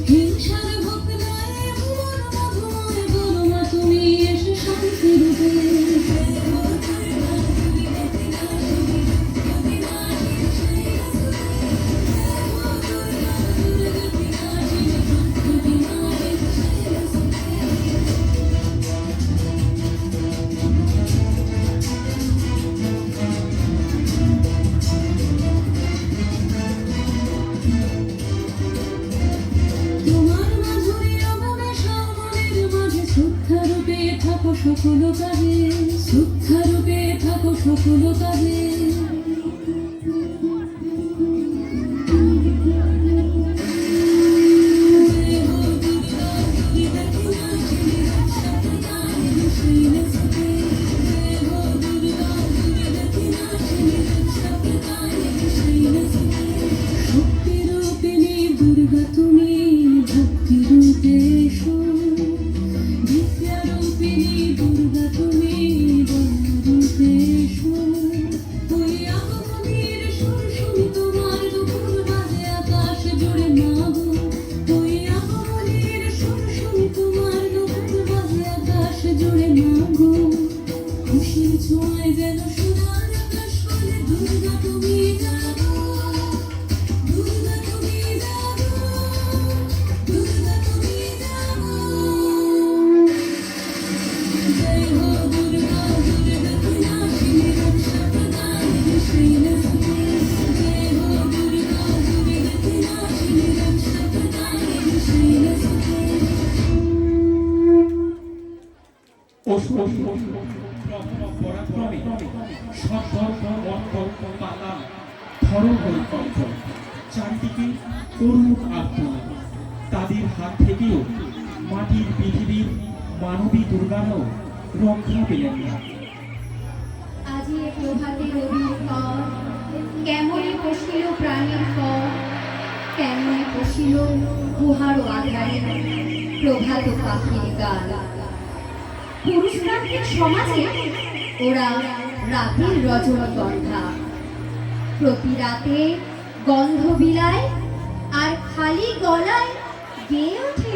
হিংসার ভোগ নয় ভুবন মধুময় বলো মা তুমি এসে শান্তিরূপে। তোমার মাধুরী অববেশ মনের মাঝে শ্রদ্ধারূপে থাকো সকল কাজে, শ্রদ্ধারূপে থাকো সকল কাজে। জয় হো দুর্গা দুর্গা কি নাশিনী রক্ষাপ্রদায়িনী শৈলসুতে, জয় হো দুর্গা দুর্গা কি নাশিনী রক্ষাপ্রদায়িনী শৈলসুতে। শক্তিরূপিণী দুর্গা তুমি ভক্তিরূপে এসো, বিদ্যারূপিণী দুর্গা তুমি দয়ারূপে এসো। সদর্প মন্তব্য পাতা ধরো বৈকল্প চারিদিকে করুণ আত্মনা তাদের হাত থেকেও মাটির পৃথিবীর মানবী দুর্গারাও রক্ষা পেলেন না। আজি এ প্রভাতে রবির পর কেমনে পশিল প্রাণীর পর কেমনে পশিল গুহারও আধারে প্রভাত পাখির গান। পুরুষতান্ত্রিক সমাজে ওরা রাতের রজনীগন্ধা, প্রতি রাতে গন্ধ বিলায় আর খালি গলায় গেয়ে ওঠে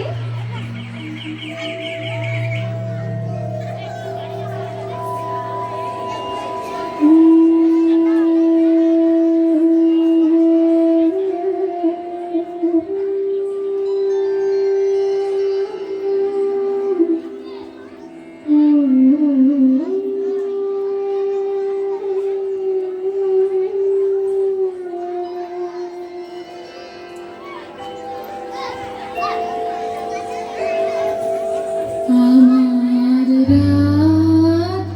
আমার রাত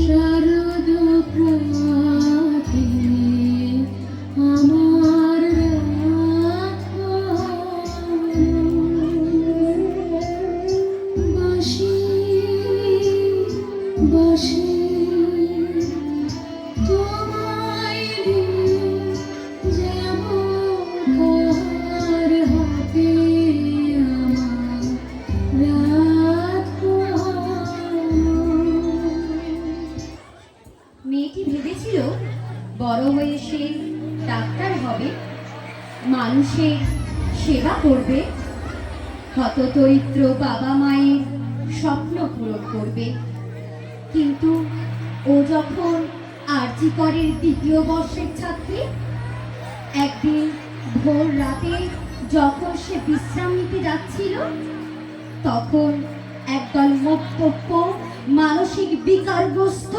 শারদ প্রাতে আমার রাত বাঁশি বাঁশি তোমায় যাব কার হাতে আমার রাত মেয়েটি ভেবেছিল বড় হয়ে সে ডাক্তার হবে, মানুষের সেবা করবে, হতদরিদ্র বাবা মায়ের স্বপ্ন পূরণ করবে। কিন্তু ও যখন আরজি করের দ্বিতীয় বর্ষের ছাত্রী, একদিন ভোর রাতে যখন সে বিশ্রাম নিতে যাচ্ছিল, তখন একদল মদ্যপ মানসিক বিকারগ্রস্ত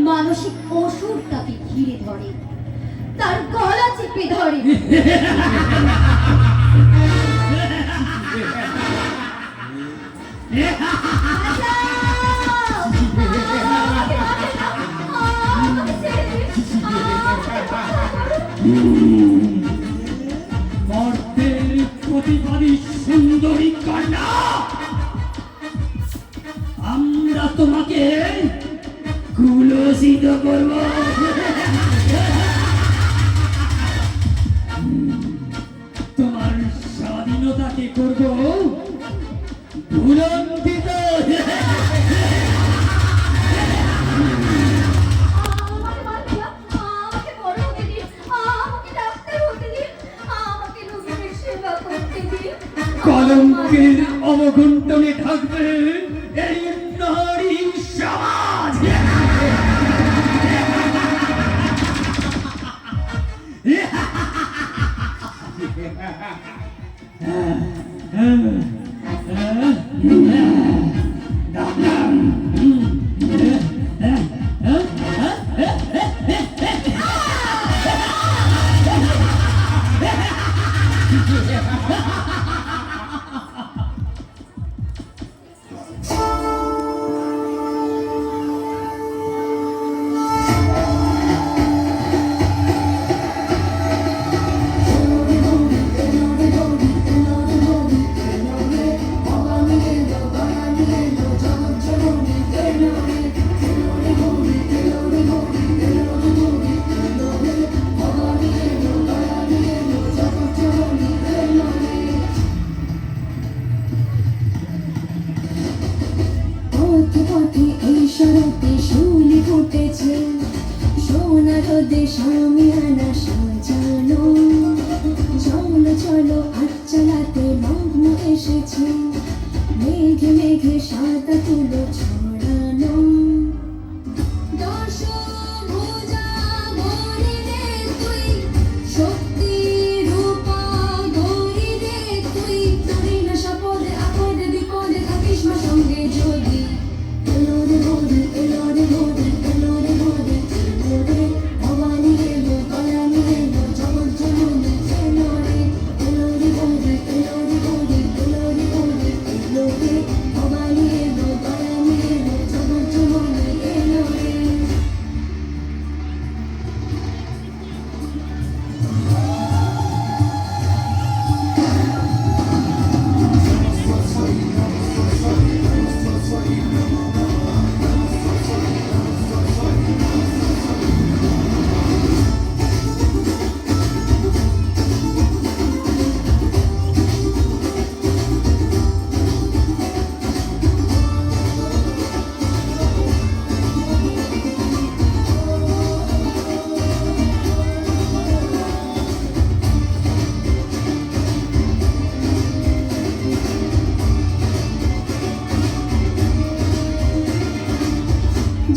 মানসিক অসুর তাকে ঘিরে ধরে, তার গলা চেপে ধরে। মর্তের প্রতিবাদী সুন্দরী কন্যা, আমরা তোমাকে কুলসিত করব। তোমার স্বাধীনতাকে করব ভুলন্তিত। আমাকে বড় হতে দিন, আমাকে ডাক্তার হতে দিন, আমাকে লোকের সেবা করতে দিন। কলঙ্কের অবগুণ্ঠনে থাকবে এই নারী সমাজ। পথে পথে এই শরতে শিউলি ফুটেছে, সোনার দেশ আমিয়ানা সাজানো। চলো চলো আজ চালাতে লগ্ন এসেছে, মেঘে মেঘে সাদা তুলো ছড়ানো। দশভুজা গৌরী রে তুই, শক্তি রূপা গৌরী রে তুই, তোরই না সাপদে আপদে বিপদে থাকিস মা সঙ্গে যদি। এলো রে ভোরে, এলো রে ভোরে, এলো রে ভোরে, এলো রে ভবানী এলো, দয়ানী এলো, জগৎ জননী এলো রে। এলো রে ভোরে, এলো রে ভোরে, এলো রে ভোরে, এলো রে ভবানী এলো,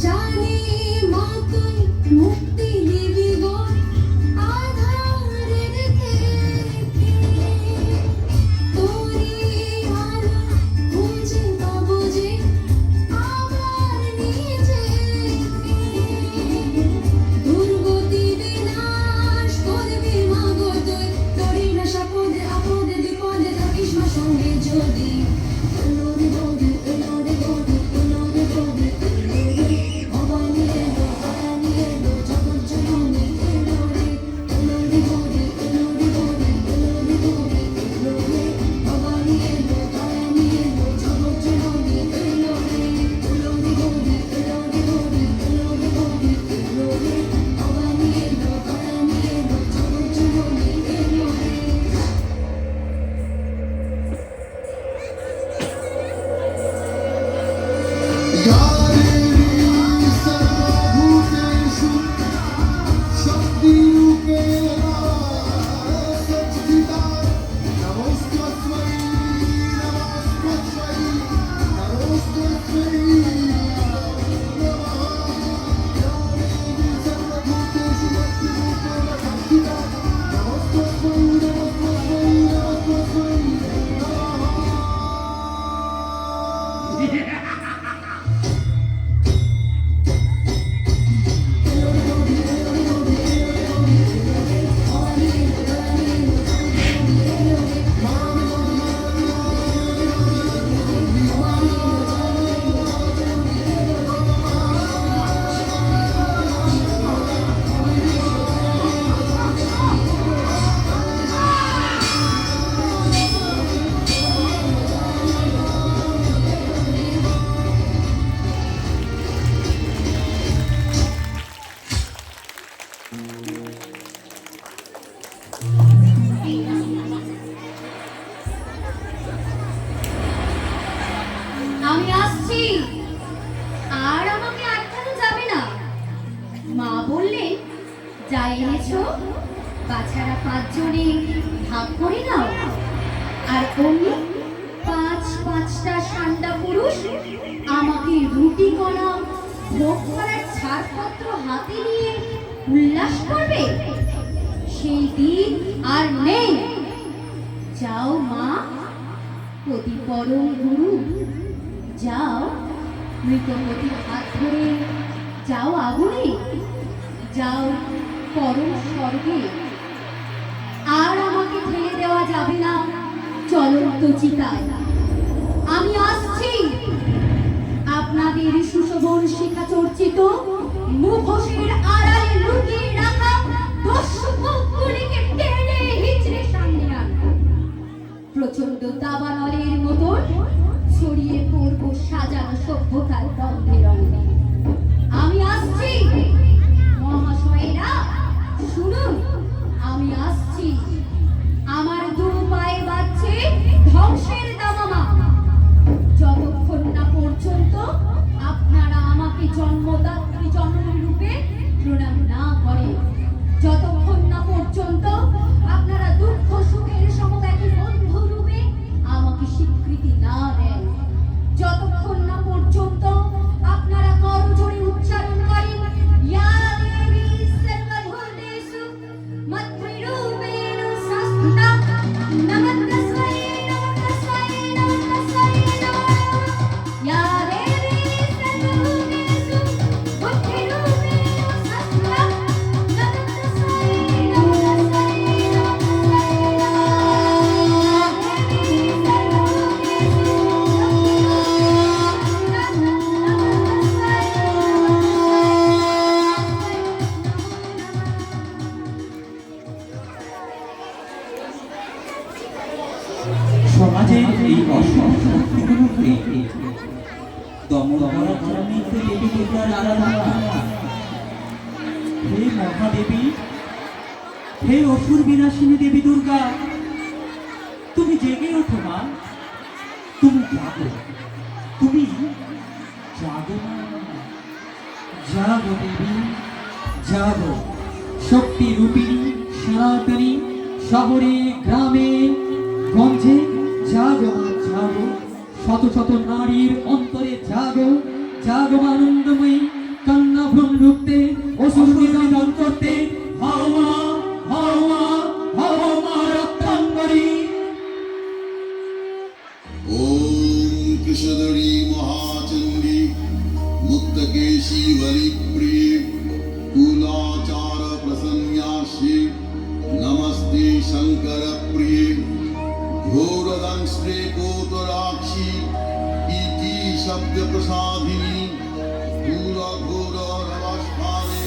জানি মা তুই মুক্তি দিবি গো আধারের থেকে তোরি আলো খুঁজে পাবো যে আমার নিজেকে দুর্গতি বিনাশ করবি মা গো তুই তোরি না সাপদে আপদে বিপদে থাকিস মা সঙ্গে যদি এলোরে গদি এলোরে গদি এলোরে গদি ভবানী এলো ভবানী এলো জগৎ জননী এলোরে এলোরে গদি এলোরে গদি এলোরে গদি এলোরে ভবানী এলো ভবানী এলো জগৎ জননী এলোরে এলোরে গদি এলোরে গদি এলোরে গদি এলোরে ভবানী এলো ভবানী এলো জগৎ জননী এলোরে আমি আসছি আর আমাকে আটকানো যাবে না মা বললেন যা এনেছো বাছারা 5 জনে ভাগ করে নাও আর অমনি 5-5টা সান্ডা পুরুষ আমাকে রুটি কলা ভোগ করার ছাড়পত্র হাতে নিয়ে উল্লাস করবে সেই দিন আর নেই যাও মা প্রতি পরম গুরু যাও মৃতমতির হাত ধরে যাও আগুনে যাও পরম স্বর্গে আর আমাকে ঠেলে দেওয়া যাবে না চলন্ত চিতায় আমি আসছি আপনাদের সুশোভন শিখা চর্চিত মুখোশের আড়ালে লুকিয়ে রাখা দস্যুগুলিকে টেনে হিচড়ে সামনে আনবো প্রচন্ড দাবানলের মতন ছড়িয়ে পড়ব সাজানো সভ্যতার রঙে রঙে আমি আসছি মহাশয়েরা শুনুন আমি আসছি আমার দু পায়ে বাজছে ধ্বংসের দামামা যতক্ষণ না পর্যন্ত আপনারা আমাকে জন্মদাত্রী জননী রূপে প্রণাম না করেন যতক্ষণ না পর্যন্ত আপনারা দুঃখ সুখের সমব্যাপী বন্ধু রূপে আমাকে স্বীকৃতি না দেন যতক্ষণ না পর্যন্ত আপনারা করজোড়ে উচ্চারণ করেন ইয়া দেবী সর্বভূতেষু মত্রীরূপেণ সংস্থিতা নমস্কার নমস্কার নমস্কার ইয়া দেবী সর্বভূতেষু মত্রীরূপেণ সংস্থিতা সমাজের এই অসংখ্যগুলোকে দমন করার জন্যই তো দেবী দুর্গার আরাধনা হে মহাদেবী হে অসুর বিনাশিনী দেবী দুর্গা তুমি জেগে ওঠো মা তুমি জাগো তুমি জাগো মা জাগো দেবী জাগো শক্তি রূপিণী সনাতনী শহরে গ্রামে গঞ্জে জাগো জাগো শত শত নারীর অন্তরে জাগো জাগো আনন্দময়ী অসুর নিধন করতে হাওয়া হাওয়া হাওয়া রক্তাঙ্গরী। ओम कृष्णधरी महाचंडी मुक्तकेशी वलिप्रिय कुलाचार प्रसन्यासी नमस्ते शंकर प्रिय घोरदंष्ट्रे कोतराक्षी इति शब्द प्रसादिनी घोर घोर नमस्कारे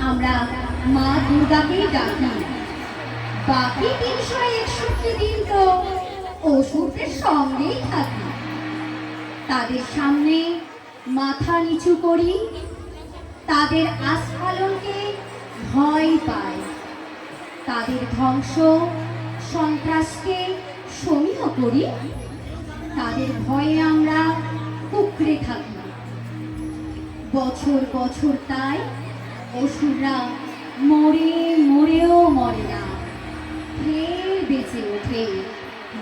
আমরা মা দুর্গাকেই ডাকি। বাকি 361 দিন তো অসুরদের সঙ্গেই থাকি। তাদের সামনে মাথা নিচু করি, তাদের আস্ফালনকে ভয় পাই, তাদের ধ্বংস সন্ত্রাসকে সমীহ করি। তাদের ভয়ে আমরা কুকড়ে থাকি। বছর বছর তাই অসুররা মরে মরেও মরে না, ফের বেঁচে ওঠে,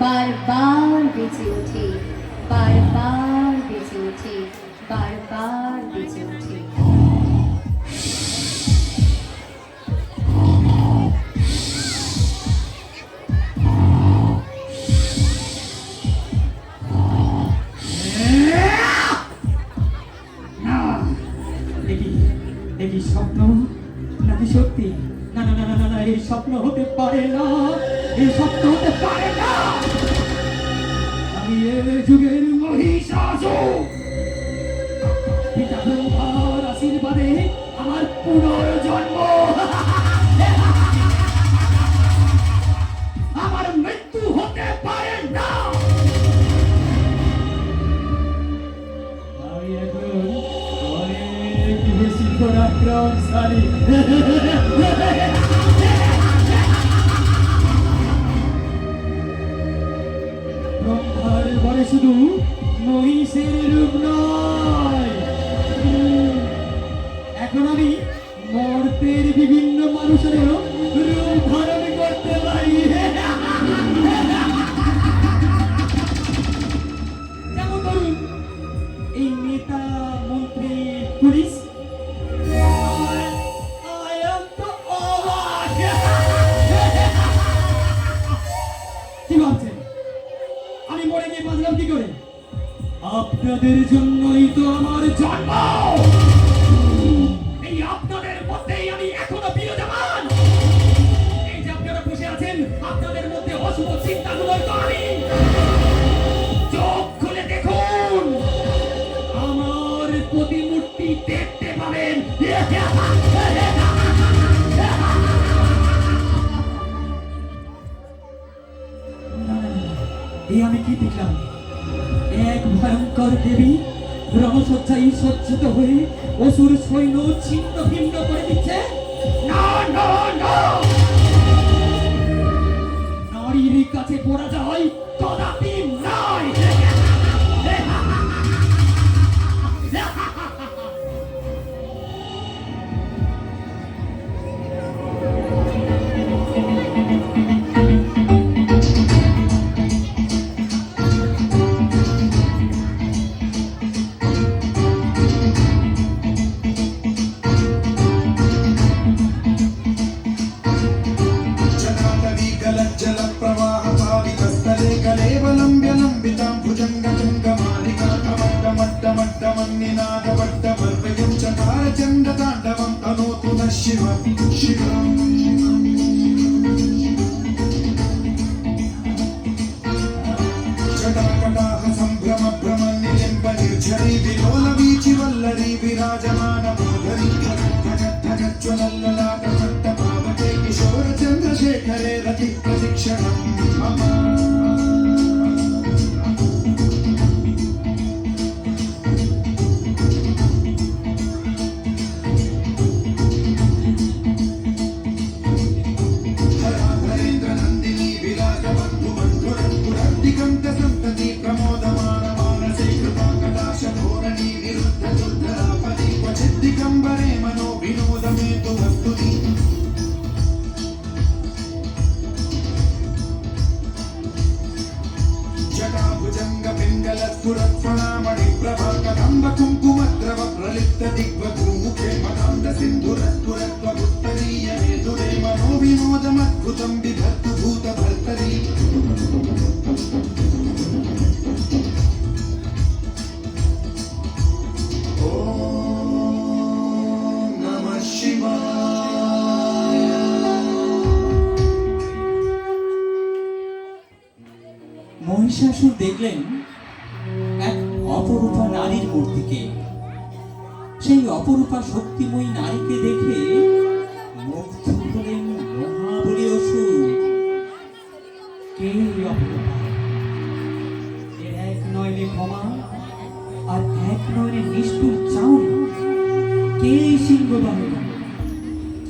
বারবার বেঁচে ওঠে, বারবার বেঁচে ওঠে, বারবার বেঁচে ওঠে। দেখি স্বপ্ন নাকি সত্যি? না না না না না না, এই স্বপ্ন হতে পারে না, এই স্বপ্ন হতে পারে না। আমি এ যুগের মহিষাসুর, পিতা ব্রহ্মার আশীর্বাদে আমার পুনর্জন্ম। আমার মৃত্যু হতে পারে না। আমি এখন অনেক বেশি পরাক্রমশালী। ব্রহ্মার বলে শুধু মহিষের রূপ নয়, এখন আমি মর্তের বিভিন্ন মানুষেরও রূপ ধারণ করতে পারি। যেমন ধরুন এই নেতা, মন্ত্রী, পুলিশ। I am তো অবাক। কি ভাবছেন আমি মরে গিয়ে বাঁচলাম কি করে? আপনাদের জন্যই তো আমার জন্ম। এই আপনাদের মধ্যেই আমি এখনো বিরাজমান। এই যে আপনারা বসে আছেন, আপনাদের মধ্যে অশুভ চিন্তাগুলোর তো আমি। চোখ খুলে দেখুন, আমার প্রতিমূর্তি দেখতে পাবেন। এই আমি কি দেখলাম? এক ভয়ঙ্কর দেবী রণসজ্জায় সজ্জিত হয়ে অসুর সৈন্য ছিন্ন ভিন্ন করে দিচ্ছে। না না না, নারীর কাছে পরাজয় কদাপি নয়। जलाटवीकलज्जलप्रवाहपावितस्थले कलेवलम्ब्य लम्बितां भुजङ्गतुङ्गमालिकाकवट्टमट्टमट्टमन्निनादवट्टमर्वयं चकारचण्डताण्डवं तनोतु नः शिवं शिवम्। जटाकटाह सम्भ्रम भ्रमनिलिम्ब निर्झरी विलोलवीचि वल्लरी विराजमानमोदरी धगज्ज्वलल्ललाटमट्टपावके किशोरचन्द्रशेखरे रति प्रशिक्षणम् मम। हराधरेन्द्रनन्दिनी विराजबन्धुबन्धुरन्धुरन्दिकन्तसन्तति प्रमोदमानमानसे कृपाकटाशधोरणी निरुद्धदुर्धरापदि क्वचिद्दिगम्बरे मनो विनोदमेतु वस्तुनि। जटाभुजङ्गपिङ्गलस्फुरत्फणामणिप्रभाकदम्ब कुङ्कुमद्रव प्रलिप्त दिग्वधूमुखे मदान्ध सिन्धुरस्फुरत्वगुत्तरीयमेधुरे मनो विनोदमद्भुतं बिभर्तु भूतभर्तरी। ॐ नमः शिवाय। মহিষাসুর দেখলেন এক অপরূপা নারীর মূর্তিকে। সেই অপরূপা শক্তিময়ী নারীকে দেখে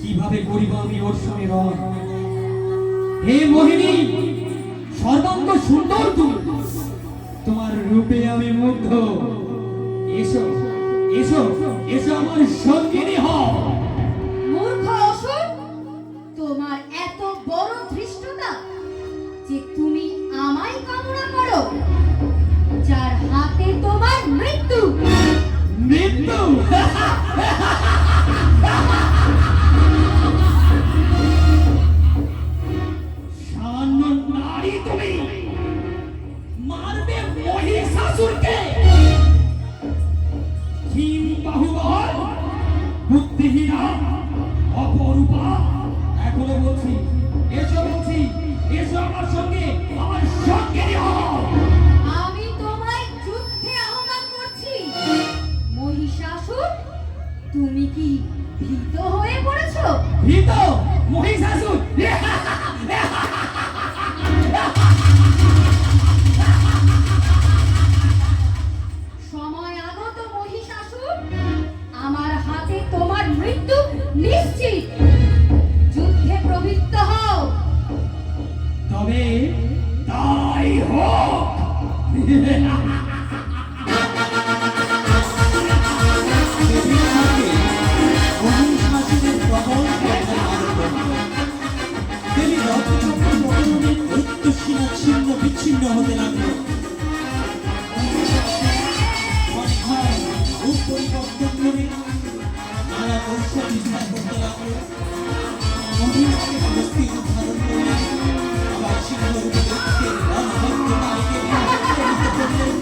কিভাবে করিব আমি ওর সঙ্গে রং। হে মোহিনী, সর্বাঙ্গ সুন্দর তুমি, তোমার রূপে আমি মুগ্ধ। এসো এসো এসো আমার সঙ্গিনী হও। মূর্খ অসুর, তোমার এত বড় ধৃষ্টতা যে তুমি আমায় কামনা করো, যার হাতে তোমার মৃত্যু। মৃত্যু? সামান্য নারী তুমি মারবে মহিষাসুরকে? ক্ষীণ বাহুবল, বুদ্ধিহীনা, অপরূপা। এখনো বলছি, এসো বলছি, এসো আমার সঙ্গে, আমার সঙ্গে হও। আমি তোমায় যুদ্ধে আহ্বান করছি। মহিষাসুর, তুমি কি ভীত হয়ে পড়েছো? ভীত? মহিষাসুর? সময় আগত মহিষাসুর, আমার হাতে তোমার মৃত্যু নিশ্চিত। যুদ্ধে প্রবৃত্ত হও। তবে তাই হোক। মহিষাসুরের প্রবল ক্রোধে আরোহণ। দেবী রথচক্র মোহনের দৈত্যসীনা ছিন্ন বিচ্ছিন্ন হতে লাগলো। সন্ধ্যায় রূপ পরিবর্তন করে নানা কৌশল বিস্তার করতে লাগলো। মহিষকে মস্তিষ্ক ধারণ করে আবার সিংহরূপে দেখতে রণভক্ত নারীকে পরিণত করলেন।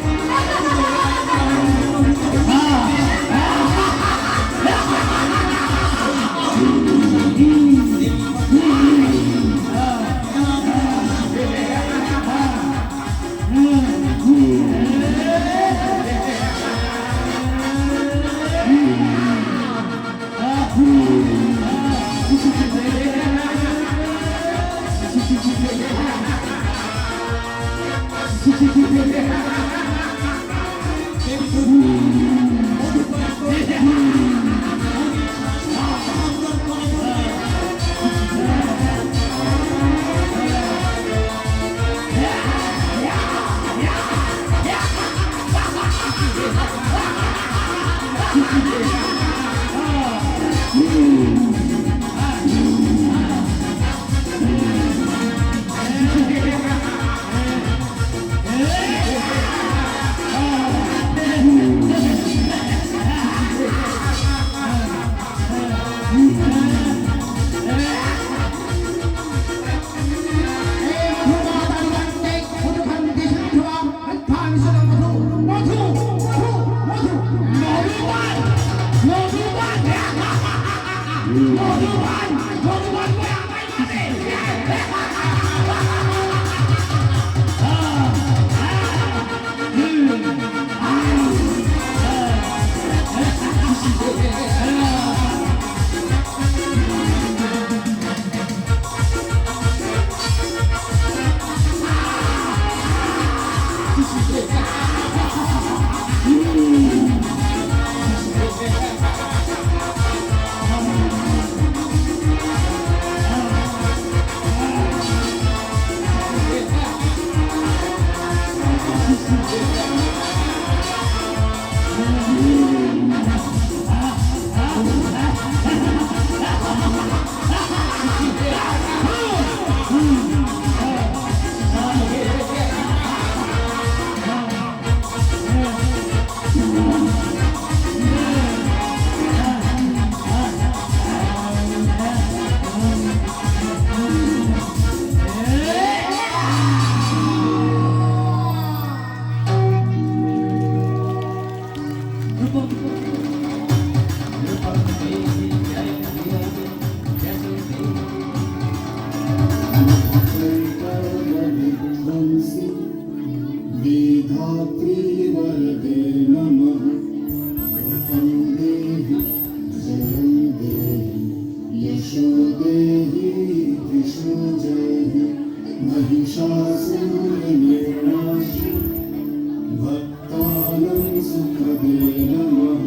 भक्तानं सुखदे नमः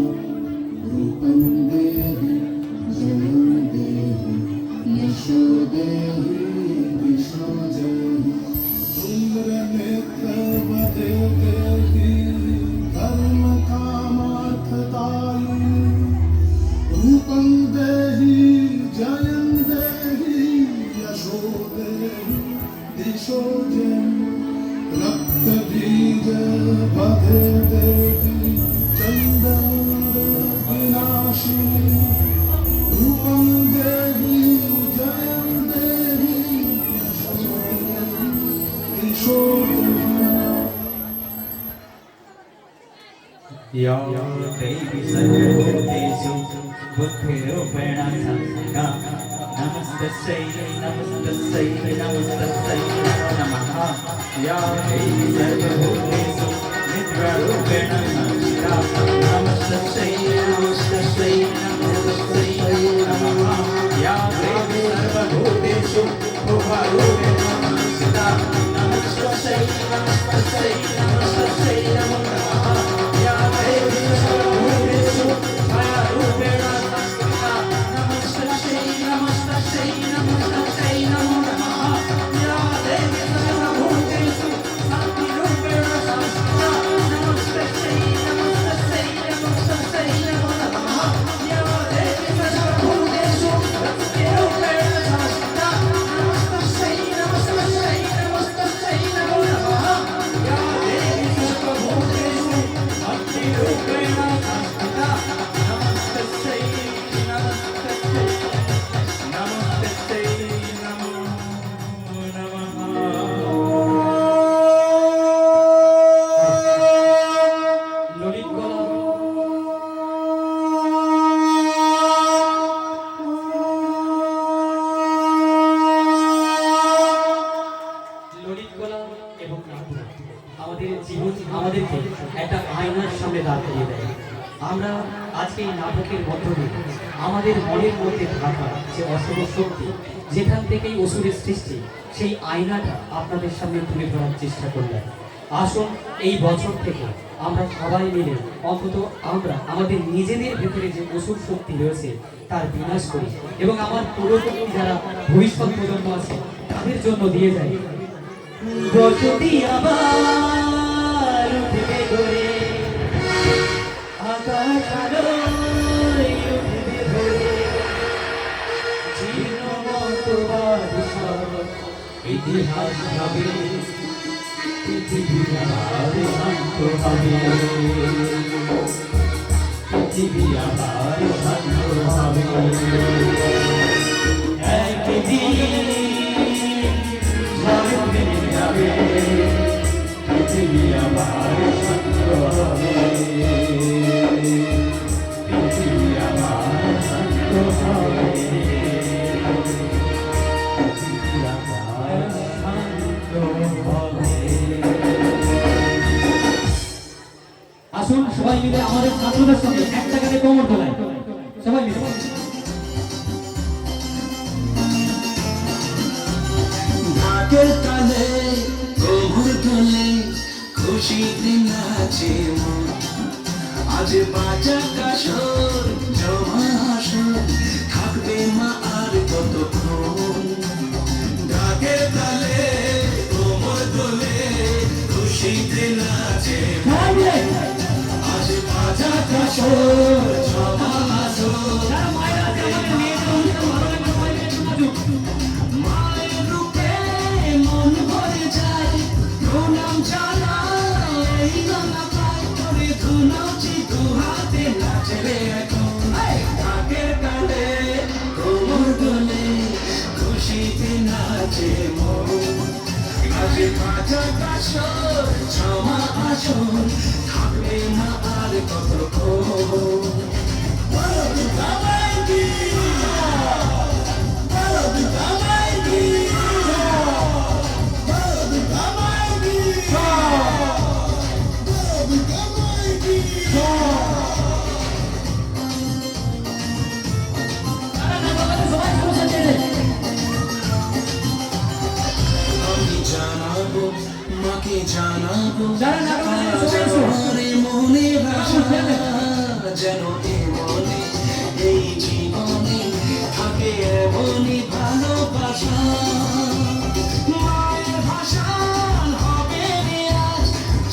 रूपं देहि जयं देहि या देवी सर्वभूतेषु बुद्धिरूपेण संस्थिता नमस्तस्यै नमस्तस्यै नमस्तस्यै नमः या देवी सर्वभूतेषु निद्रारूपेण संस्थिता नमस्तस्यै नमस्तस्यै नमस्तस्यै नमः या देवी सर्वभूतेषु भूभारूपेण संस्थिता नमस्तस्यै नमस्तस्यै नमस्तस्यै नमो नमः या देवी सर्वभूतेषु छायारूपेण संस्थिता नमस्तस्यै नमस्तस्यै नमस्तस्यै नमो नमः या देवी सर्वभूतेषु शान्तिरूपेण संस्थिता नमस्तस्यै नमस्तस्यै नमस्तस्यै नमो नमः या देवी सर्वभूतेषु लक्ष्मीरूपेण संस्थिता नमस्तस्यै नमस्तस्यै नमस्तस्यै नमो नमः या देवी सर्वभूतेषु भक्तिरूपेण संस्थिता नमस्तस्यै नमस्तस्यै नमस्तस्यै नमो नमः ললিত গলা ললিত গলা এবং নাটক আমাদের জীবন আমাদেরকে একটা আয়নার সামনে দাঁড় করিয়ে দেয়। আমরা আজকে এই নাটকের মাধ্যমে আমাদের মনের মধ্যে থাকা যে অশুভ শক্তি, যেখান থেকেই অসুরের সৃষ্টি, সেই আয়নাটা আপনাদের সামনে তুলে ধরার চেষ্টা করলাম। আসুন এই বছর থেকে আমরা সবাই মিলে অন্তত আমরা আমাদের নিজেদের ভেতরে যে অসুর শক্তি রয়েছে তার বিনাশ করি এবং আমার পূর্ববর্তী যারা ভবিষ্যৎ প্রজন্ম আছে তাদের জন্য দিয়ে যাই। বসতি আবার উঠবে গড়ে, আকাশ আলোয় উঠবে ভরে, জীর্ণ মতবাদ সব ইতিহাস হবে, পৃথিবী আবার শান্ত হবে, পৃথিবী আবার শান্ত হবে। একদিন ঝড় থেমে যাবে, পৃথিবী আবার শান্ত হবে, পৃথিবী আবার শান্ত হবে, পৃথিবী আবার শান্ত হবে। আসুন সবাই মিলে আমাদের ছাত্রদের সঙ্গে এক জায়গায় কোমর দোলাই, সবাই মিলে। ঢাকের তালে কোমর তোলে, খুশিতে নাচে মন, আজ বাজা কাসর জমা আসর, থাকবে মা আর কতক্ষণ। ঢাকের তালে কোমর তোলে, খুশিতে নাচে মন, আজ বাজা কাসর জমা আসর, মায়ের রূপে মন ভরে যায়, প্রণাম জানাই এই গলা পাই করে, ধুনাচি দু হাতে নাচে রে এখন। ঢাকের তালে কোমর দোলে, খুশিতে নাচে মন, আজ বাজা কাসর জমা আসর, থাকবে মা আর কতক্ষণ। আমি জানাবো মাকে, জানাবো আমার মনে ভাষা, যেন এ মনে এই জীবনে থাকে এমনই ভালোবাসা। মায়ের ভাষা হবে আজ,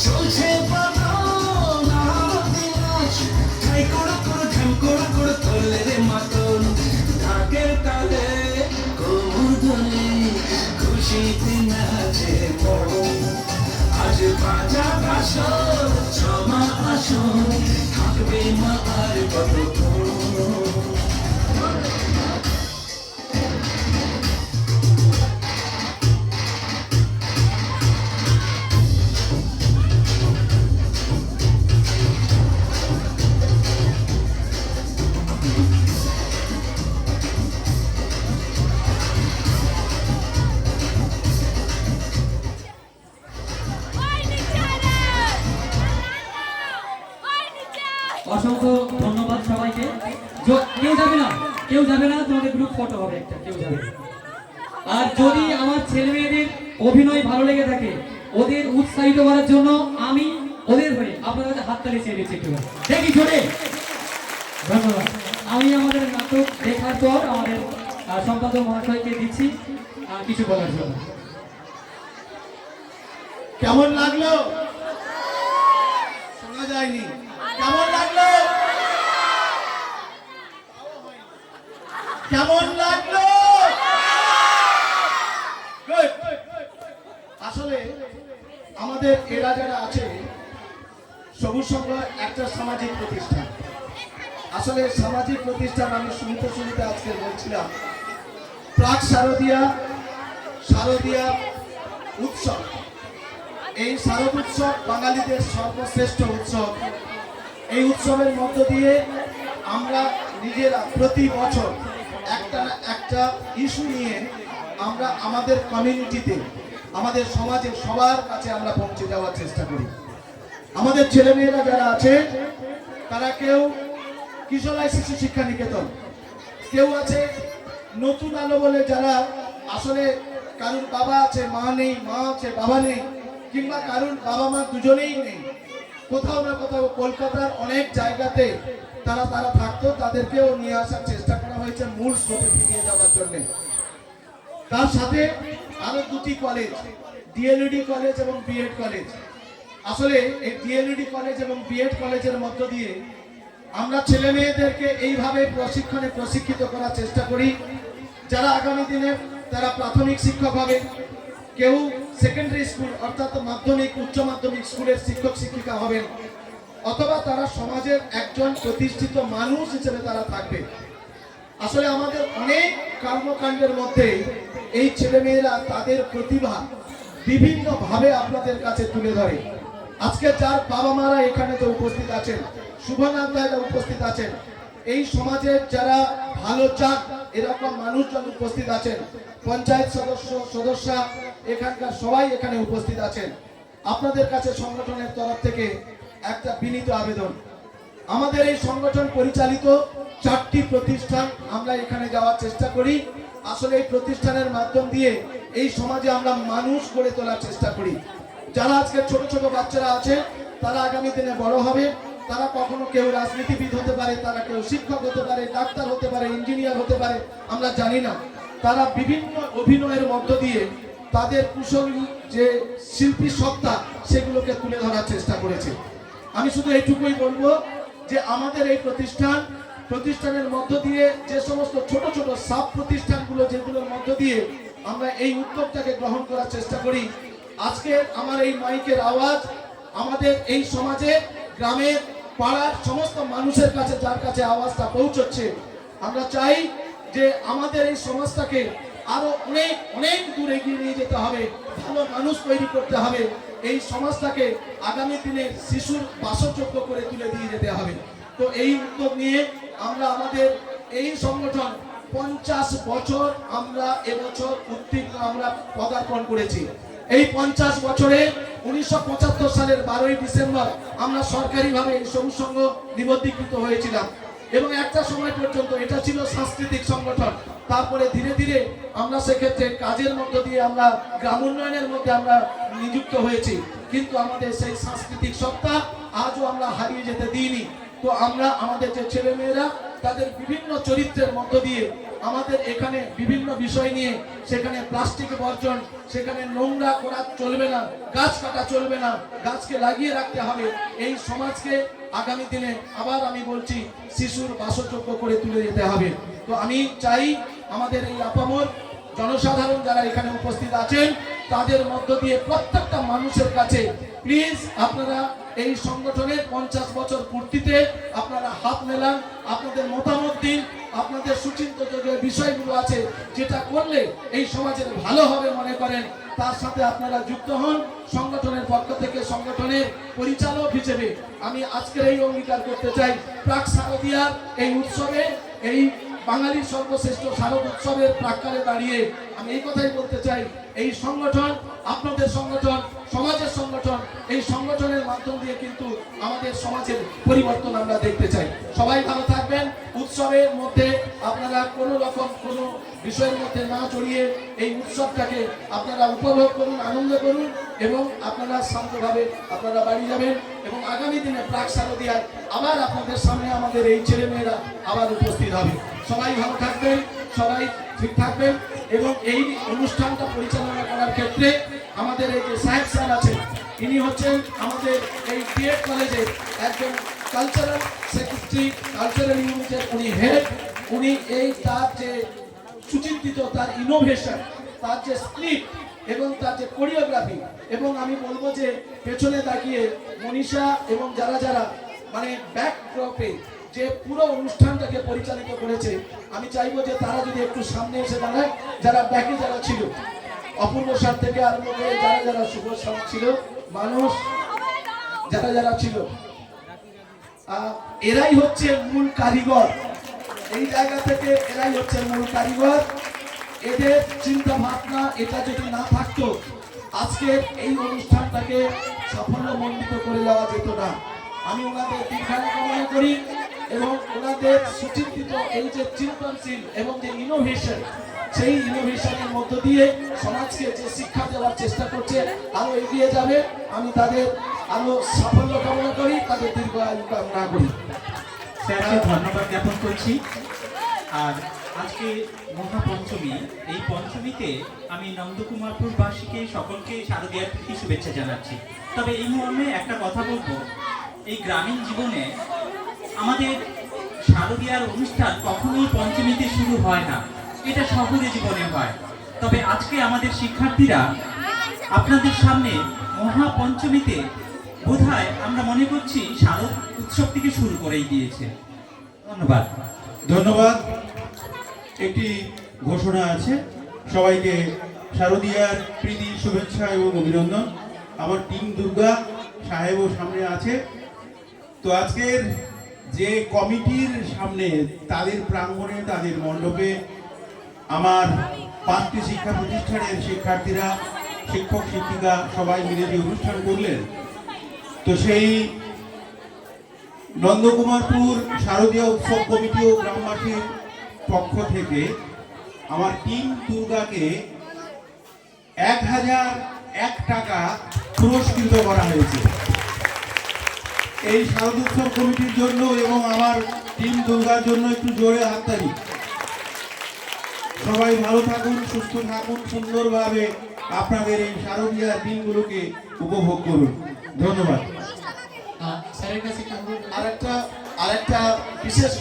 চলছে বাদন হাতে নাচ, ঠাই কড়া করে ঢ্যাম কড়া করে তোলে রে মাতন। ঢাকের তালে কোমর দোলে, খুশিতে নাচে মন, আজ বাজা কাসর জমা আসর, থাকবে মা আর কতক্ষণ। কেউ যাবে না, তোমাদের গ্রুপ ফটো হবে একটা, কেউ যাবে না। আর যদি আমার ছেলে মেয়েদের অভিনয় ভালো লেগে থাকে, ওদের উৎসাহিত করার জন্য আমি ওদের হয়ে আপনাদের কাছে হাততালি চেয়ে দিচ্ছি একটু, দেখি জোরে। ধন্যবাদ। আমি আমাদের নাটক দেখার পর আমাদের সম্পাদক মহাশয়কে দিচ্ছি কিছু বলার জন্য। কেমন লাগলো? শোনা যায়নি। কেমন লাগলো? কেমন লাগলো? Good. আসলে আমাদের এরা যারা আছে, সবুজ সংঘ একটা সামাজিক প্রতিষ্ঠান। আসলে সামাজিক প্রতিষ্ঠান আমি শুনতে শুনতে আজকে বলছিলাম, প্রাক শারদীয়া উৎসব। এই শারদ উৎসব বাঙালিদের সর্বশ্রেষ্ঠ উৎসব। এই উৎসবের মধ্য দিয়ে আমরা নিজেরা প্রতি বছর একটা না একটা ইস্যু নিয়ে আমরা আমাদের কমিউনিটিতে, আমাদের সমাজে সবার কাছে আমরা পৌঁছে যাওয়ার চেষ্টা করি। আমাদের ছেলেমেয়েরা যারা আছে তারা কেউ কিশোরাই শিশু শিক্ষা নিকেতন, কেউ আছে নতুন আলো বলে, যারা আসলে কারুর বাবা আছে মা নেই, মা আছে বাবা নেই, কিংবা কারুর বাবা মা দুজনেই নেই, কোথাও না কোথাও কলকাতার অনেক জায়গাতে তারা থাকতো, তাদেরকেও নিয়ে আসার চেষ্টা করা হয়েছে মূল স্রোতে ফিরিয়ে যাওয়ার জন্য। তার সাথে আরো দুটি কলেজ, ডিএলইডি কলেজ এবং বিএড কলেজ। আসলে এই ডিএলইডি কলেজ এবং বিএড কলেজের মধ্য দিয়ে আমরা ছেলে মেয়েদেরকে এইভাবে প্রশিক্ষিত করার চেষ্টা করি, যারা আগামী দিনে তারা প্রাথমিক শিক্ষক হবে, কেউ সেকেন্ডারি স্কুল অর্থাৎ মাধ্যমিক উচ্চ মাধ্যমিক স্কুলের শিক্ষক শিক্ষিকা হবেন, অথবা তারা সমাজের একজন প্রতিষ্ঠিত মানুষ হিসেবে তারা থাকবে। আসলে আমাদের অনেক কর্মকাণ্ডের মধ্যে এই ছেলেমেয়েরা তাদের প্রতিভা বিভিন্নভাবে আপনাদের কাছে তুলে ধরে। আজকে যার বাবা মারা এখানে তো উপস্থিত আছেন, শুভনাথ ভাইরা উপস্থিত আছেন, এই সমাজের যারা ভালো চান এরকম মানুষজন উপস্থিত আছেন, পঞ্চায়েত সদস্যা এখানকার সবাই এখানে উপস্থিত আছেন। আপনাদের কাছে সংগঠনের তরফ থেকে একটা বিনীত আবেদন, আমাদের এই সংগঠন পরিচালিত 4টি প্রতিষ্ঠান আমরা এখানে যাওয়ার চেষ্টা করি। আসলে এই প্রতিষ্ঠানের মাধ্যম দিয়ে এই সমাজে আমরা মানুষ গড়ে তোলার চেষ্টা করি। যারা আজকে ছোট ছোট বাচ্চারা আছে তারা আগামী দিনে বড় হবে, তারা কখনো কেউ রাজনীতিবিদ হতে পারে, তারা কেউ শিক্ষক হতে পারে, ডাক্তার হতে পারে, ইঞ্জিনিয়ার হতে পারে, আমরা জানি না। তারা বিভিন্ন অভিনয়ের মধ্য দিয়ে তাদের কুশলী যে শিল্পী সত্তা সেগুলোকে তুলে ধরার চেষ্টা করেছে। আমি শুধু এইটুকুই বলবো যে আমাদের এই প্রতিষ্ঠানের মধ্য দিয়ে যে সমস্ত ছোট ছোট সাব প্রতিষ্ঠানগুলো, যেগুলোর মধ্য দিয়ে আমরা এই উদ্যোগটাকে গ্রহণ করার চেষ্টা করি। আজকে আমার এই মাইকের আওয়াজ আমাদের এই সমাজে, গ্রামের, পাড়ার সমস্ত মানুষের কাছে, যার কাছে আওয়াজটা পৌঁছচ্ছে, আমরা চাই যে আমাদের এই সমাজটাকে আরো অনেক অনেক দূর এগিয়ে নিয়ে যেতে হবে, ভালো মানুষ তৈরি করতে হবে, এই সমাজটাকে আগামী দিনে শিশুর বাসযোগ্য করে তুলে দিয়ে যেতে হবে। তো এই উদ্যোগ নিয়ে আমরা আমাদের এই সংগঠন 50 বছর আমরা এবছর উদ্দীপ্ত আমরা পদার্পণ করেছি। এই 50 বছরে 1975 সালের 12ই ডিসেম্বর আমরা সরকারিভাবে এই সবুজ সংঘ নিবন্ধীকৃত হয়েছিলাম এবং একটা সময় পর্যন্ত এটা ছিল সাংস্কৃতিক সংগঠন। তারপরে ধীরে ধীরে আমরা সেক্ষেত্রে কাজের মধ্য দিয়ে আমরা গ্রাম উন্নয়নের মধ্যে আমরা নিযুক্ত হয়েছি, কিন্তু আমাদের সেই সাংস্কৃতিক সত্তা আজও আমরা হারিয়ে যেতে দিইনি। তো আমরা আমাদের যে ছেলেমেয়েরা তাদের বিভিন্ন চরিত্রের মধ্য দিয়ে আমাদের এখানে বিভিন্ন বিষয় নিয়ে, সেখানে প্লাস্টিক বর্জন, সেখানে নোংরা করা চলবে না, গাছ কাটা চলবে না, গাছকে লাগিয়ে রাখতে হবে, এই সমাজকে আগামী দিনে আবার আমি বলছি শিশুর বাসযোগ্য করে তুলে যেতে হবে। তো আমি চাই আমাদের এই আপামর জনসাধারণ যারা এখানে উপস্থিত আছেন তাদের মধ্য দিয়ে প্রত্যেকটা মানুষের কাছে প্লিজ আপনারা এই সংগঠনের 50 বছর পূর্তিতে আপনারা হাত মেলান, আপনাদের মতামত দিন, আপনাদের সুচিন্তিত যে বিষয়গুলো আছে যেটা করলে এই সমাজের ভালো হবে মনে করেন তার সাথে আপনারা যুক্ত হন। সংগঠনের পক্ষ থেকে সংগঠনের পরিচালক হিসেবে আমি আজকের এই অঙ্গীকার করতে চাই, প্রাক শারদীয়ার এই উৎসবে এই বাঙালির সর্বশ্রেষ্ঠ শারদ উৎসবের প্রাক্কালে দাঁড়িয়ে আমি এই কথাই বলতে চাই, এই সংগঠন, আপনাদের সংগঠন, সমাজের সংগঠন, এই সংগঠনের মাধ্যম দিয়ে কিন্তু আমাদের সমাজের পরিবর্তন আমরা দেখতে চাই। সবাই ভালো থাকবেন। উৎসবের মধ্যে আপনারা কোনো রকম কোনো বিষয়ের মধ্যে না জড়িয়ে এই উৎসবটাকে আপনারা উপভোগ করুন, আনন্দ করুন এবং আপনারা শান্তভাবে আপনারা বাড়ি যাবেন এবং আগামী দিনে প্রাক শারদীয়ায় আবার আপনাদের সামনে আমাদের এই ছেলেমেয়েরা আবার উপস্থিত হবে। সবাই ভালো থাকবেন, সবাই ঠিক থাকবেন এবং এই অনুষ্ঠানটা পরিচালনা করার ক্ষেত্রে আমাদের এই যে সাহেব স্যার আছেন, ইনি হচ্ছেন আমাদের এই বিএড কলেজের একজন কালচারাল সেক্রেটারি, কালচারাল ইউনিটের উনি হেড। উনি এই তার যে সুচিন্তিত, তার ইনোভেশন, তার যে স্ক্রিপ্ট এবং তার যে কোরিওগ্রাফি, এবং আমি বলবো যে পেছনে তাকিয়ে মনীষা এবং যারা যারা মানে ব্যাকড্রপে যে পুরো অনুষ্ঠানটাকে পরিচালিত করেছে, আমি চাইবো যে তারা যদি একটু সামনে এসে দাঁড়ায়, যারা ব্যাকে যারা ছিল, অপূর্ব স্যার থেকে আরম্ভ করে যারা যারা শুভ স্যার ছিল, মানুষ যারা যারা ছিল, এরাই হচ্ছে মূল কারিগর। এই জায়গা থেকে এরাই হচ্ছে মূল কারিগর। এদের চিন্তা ভাবনা এটা যদি না থাকতো, আজকের এই অনুষ্ঠানটাকে সাফল্যমণ্ডিত করে যাওয়া যেত না। আমি ওনাদের দীর্ঘায়ু কামনা করি এবং ওনাদের সুচিন্তিত এই যে চিন্তনশীল এবং যে ইনোভেশন, সেই ইনোভেশনের মধ্য দিয়ে সমাজকে যে শিক্ষা দেওয়ার চেষ্টা করছে আরো এগিয়ে যাবে। আমি তাদের আরো সাফল্য কামনা করি, তাদের দীর্ঘায়ু কামনা করি। স্যারকে ধন্যবাদ জ্ঞাপন করছি। আর আজকে মহাপঞ্চমী, এই পঞ্চমীতে আমি নন্দকুমারপুরবাসীকে সকলকে শারদীয়ার প্রীতি শুভেচ্ছা জানাচ্ছি। তবে এই মর্মে একটা কথা বলবো, এই গ্রামীণ জীবনে আমাদের শারদীয়ার অনুষ্ঠান কখনোই পঞ্চমীতে শুরু হয় না, এটা শহুরে জীবনে হয়। তবে আজকে আমাদের শিক্ষার্থীরা আপনাদের সামনে মহাপঞ্চমীতে বোধহয় আমরা মনে করছি শারদ উৎসব থেকে শুরু করেই দিয়েছে। ধন্যবাদ। ধন্যবাদ। একটি ঘোষণা আছে, সবাইকে শারদীয়ার প্রীতি শুভেচ্ছা এবং অভিনন্দন। আমার টিম দুর্গা সাহেবও সামনে আছে। তো আজকের যে কমিটির সামনে, তাদের প্রাঙ্গণে, তাদের মণ্ডপে আমার 5টি শিক্ষা প্রতিষ্ঠানের শিক্ষার্থীরা, শিক্ষক শিক্ষিকা সবাই মিলে যে অনুষ্ঠান করলেন, তো সেই নন্দকুমারপুর শারদীয়া উৎসব কমিটি ও গ্রামবাসীর পক্ষ থেকে আমার টিম দুর্গাকে 1001 টাকা পুরস্কৃত করা হয়েছে এই শারদ উৎসব কমিটির জন্য এবং আমার টিম দুর্গার জন্য একটু জোরে হাততালি। সবাই ভালো থাকুন, সুস্থ থাকুন, সুন্দরভাবে আপনাদের এই শারদীয়া দিনগুলোকে উপভোগ করুন। ধন্যবাদ। স্যারের কাছে আরেকটা বিশেষ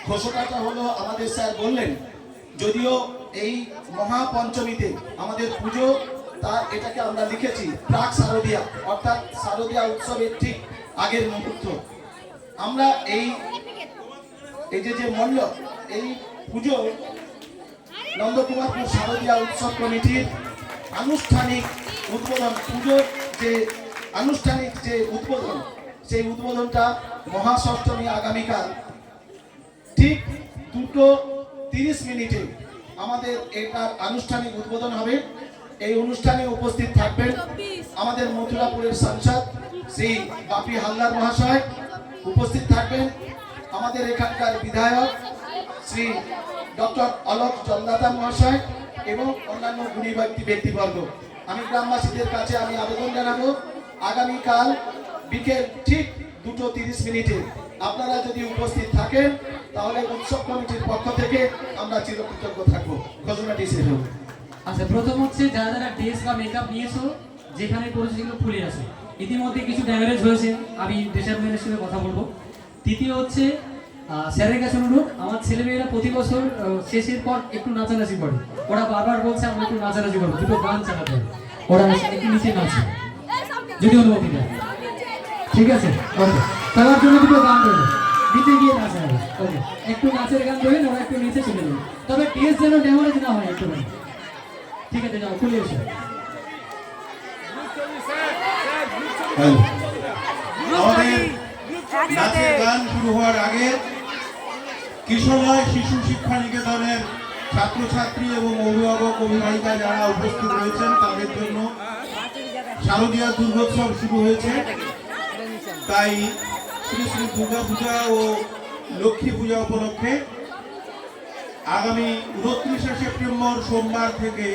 ঘোষণাটা হলো, আমাদের স্যার বললেন যদিও এই মহাপঞ্চমীতে আমাদের পুজো, তার এটাকে আমরা লিখেছি প্রাক শারদীয়া, অর্থাৎ শারদীয়া উৎসবের ঠিক আগের মুহূর্ত। আমরা এই যে মণ্ডপ, এই পুজো নন্দকুমারপুর শারদীয়া উৎসব কমিটির আনুষ্ঠানিক উদ্বোধন, পুজোর যে আনুষ্ঠানিক যে উদ্বোধন, সেই উদ্বোধনটা মহাষষ্ঠমী আগামীকাল ঠিক 2:30 আমাদের এটার আনুষ্ঠানিক উদ্বোধন হবে। এই অনুষ্ঠানে উপস্থিত থাকবেন আমাদের মথুরাপুরের সাংসদ শ্রী বাপি হালদার মহাশয়, উপস্থিত থাকবেন আমাদের এখানকার বিধায়ক শ্রী ডক্টর অলোক জলদাতা মহাশয় এবং অন্যান্য গুণী ব্যক্তিবর্গ। আমি গ্রামবাসীদের কাছে আমি আবেদন জানাবো, আগামীকাল বিকেল ঠিক 2:30 আপনারা যদি উপস্থিত থাকেন, তাহলে উৎসব কমিটির পক্ষ থেকে আমরা চিরকৃতজ্ঞ থাকবো। ঘোষণাটি শেষ হোক। আচ্ছা, প্রথম হচ্ছে যারা যারা ড্রেস বা মেকআপ নিয়েছো, যেখানে করেছো সেগুলো খুলে আছে, ইতিমধ্যে কিছু ড্যামেজ হয়েছে, আমি ডিসার্টমেন্টের সাথে কথা বলবো। দ্বিতীয় হচ্ছে স্যারের কাছে অনুরোধ, আমার ছেলেমেয়েরা প্রতি বছর শেষের পর একটু নাচানাচি করে, ওরা বারবার বলছে আমরা একটু নাচানাচি করবো, দুটো গান চালাতে হবে, ওরা একটু নিচে নাচে যদি অনুমতি দেয়। ঠিক আছে, সবার জন্য দুটো গান দেবে, নিচে গিয়ে নাচা হবে। ওকে, একটু নাচের গান দেবেন, ওরা একটু নিচে চলে যাবে, তবে ড্রেস যেন ড্যামেজ না হয় একটু। ঠিক আছে, যাও খুলে এসো। আমাদের নাচের গান শুরু হওয়ার আগে কিশোরয় শিশু শিক্ষা নিকেতনের ছাত্রছাত্রী এবং অভিভাবক অভিভাবিকা যারা উপস্থিত রয়েছেন তাদের জন্য শারদীয়া দুর্গোৎসব শুরু হয়েছে। তাই শ্রী শ্রী দুর্গা পূজা ও লক্ষ্মী পূজা উপলক্ষে আগামী 29শে সেপ্টেম্বর সোমবার থেকে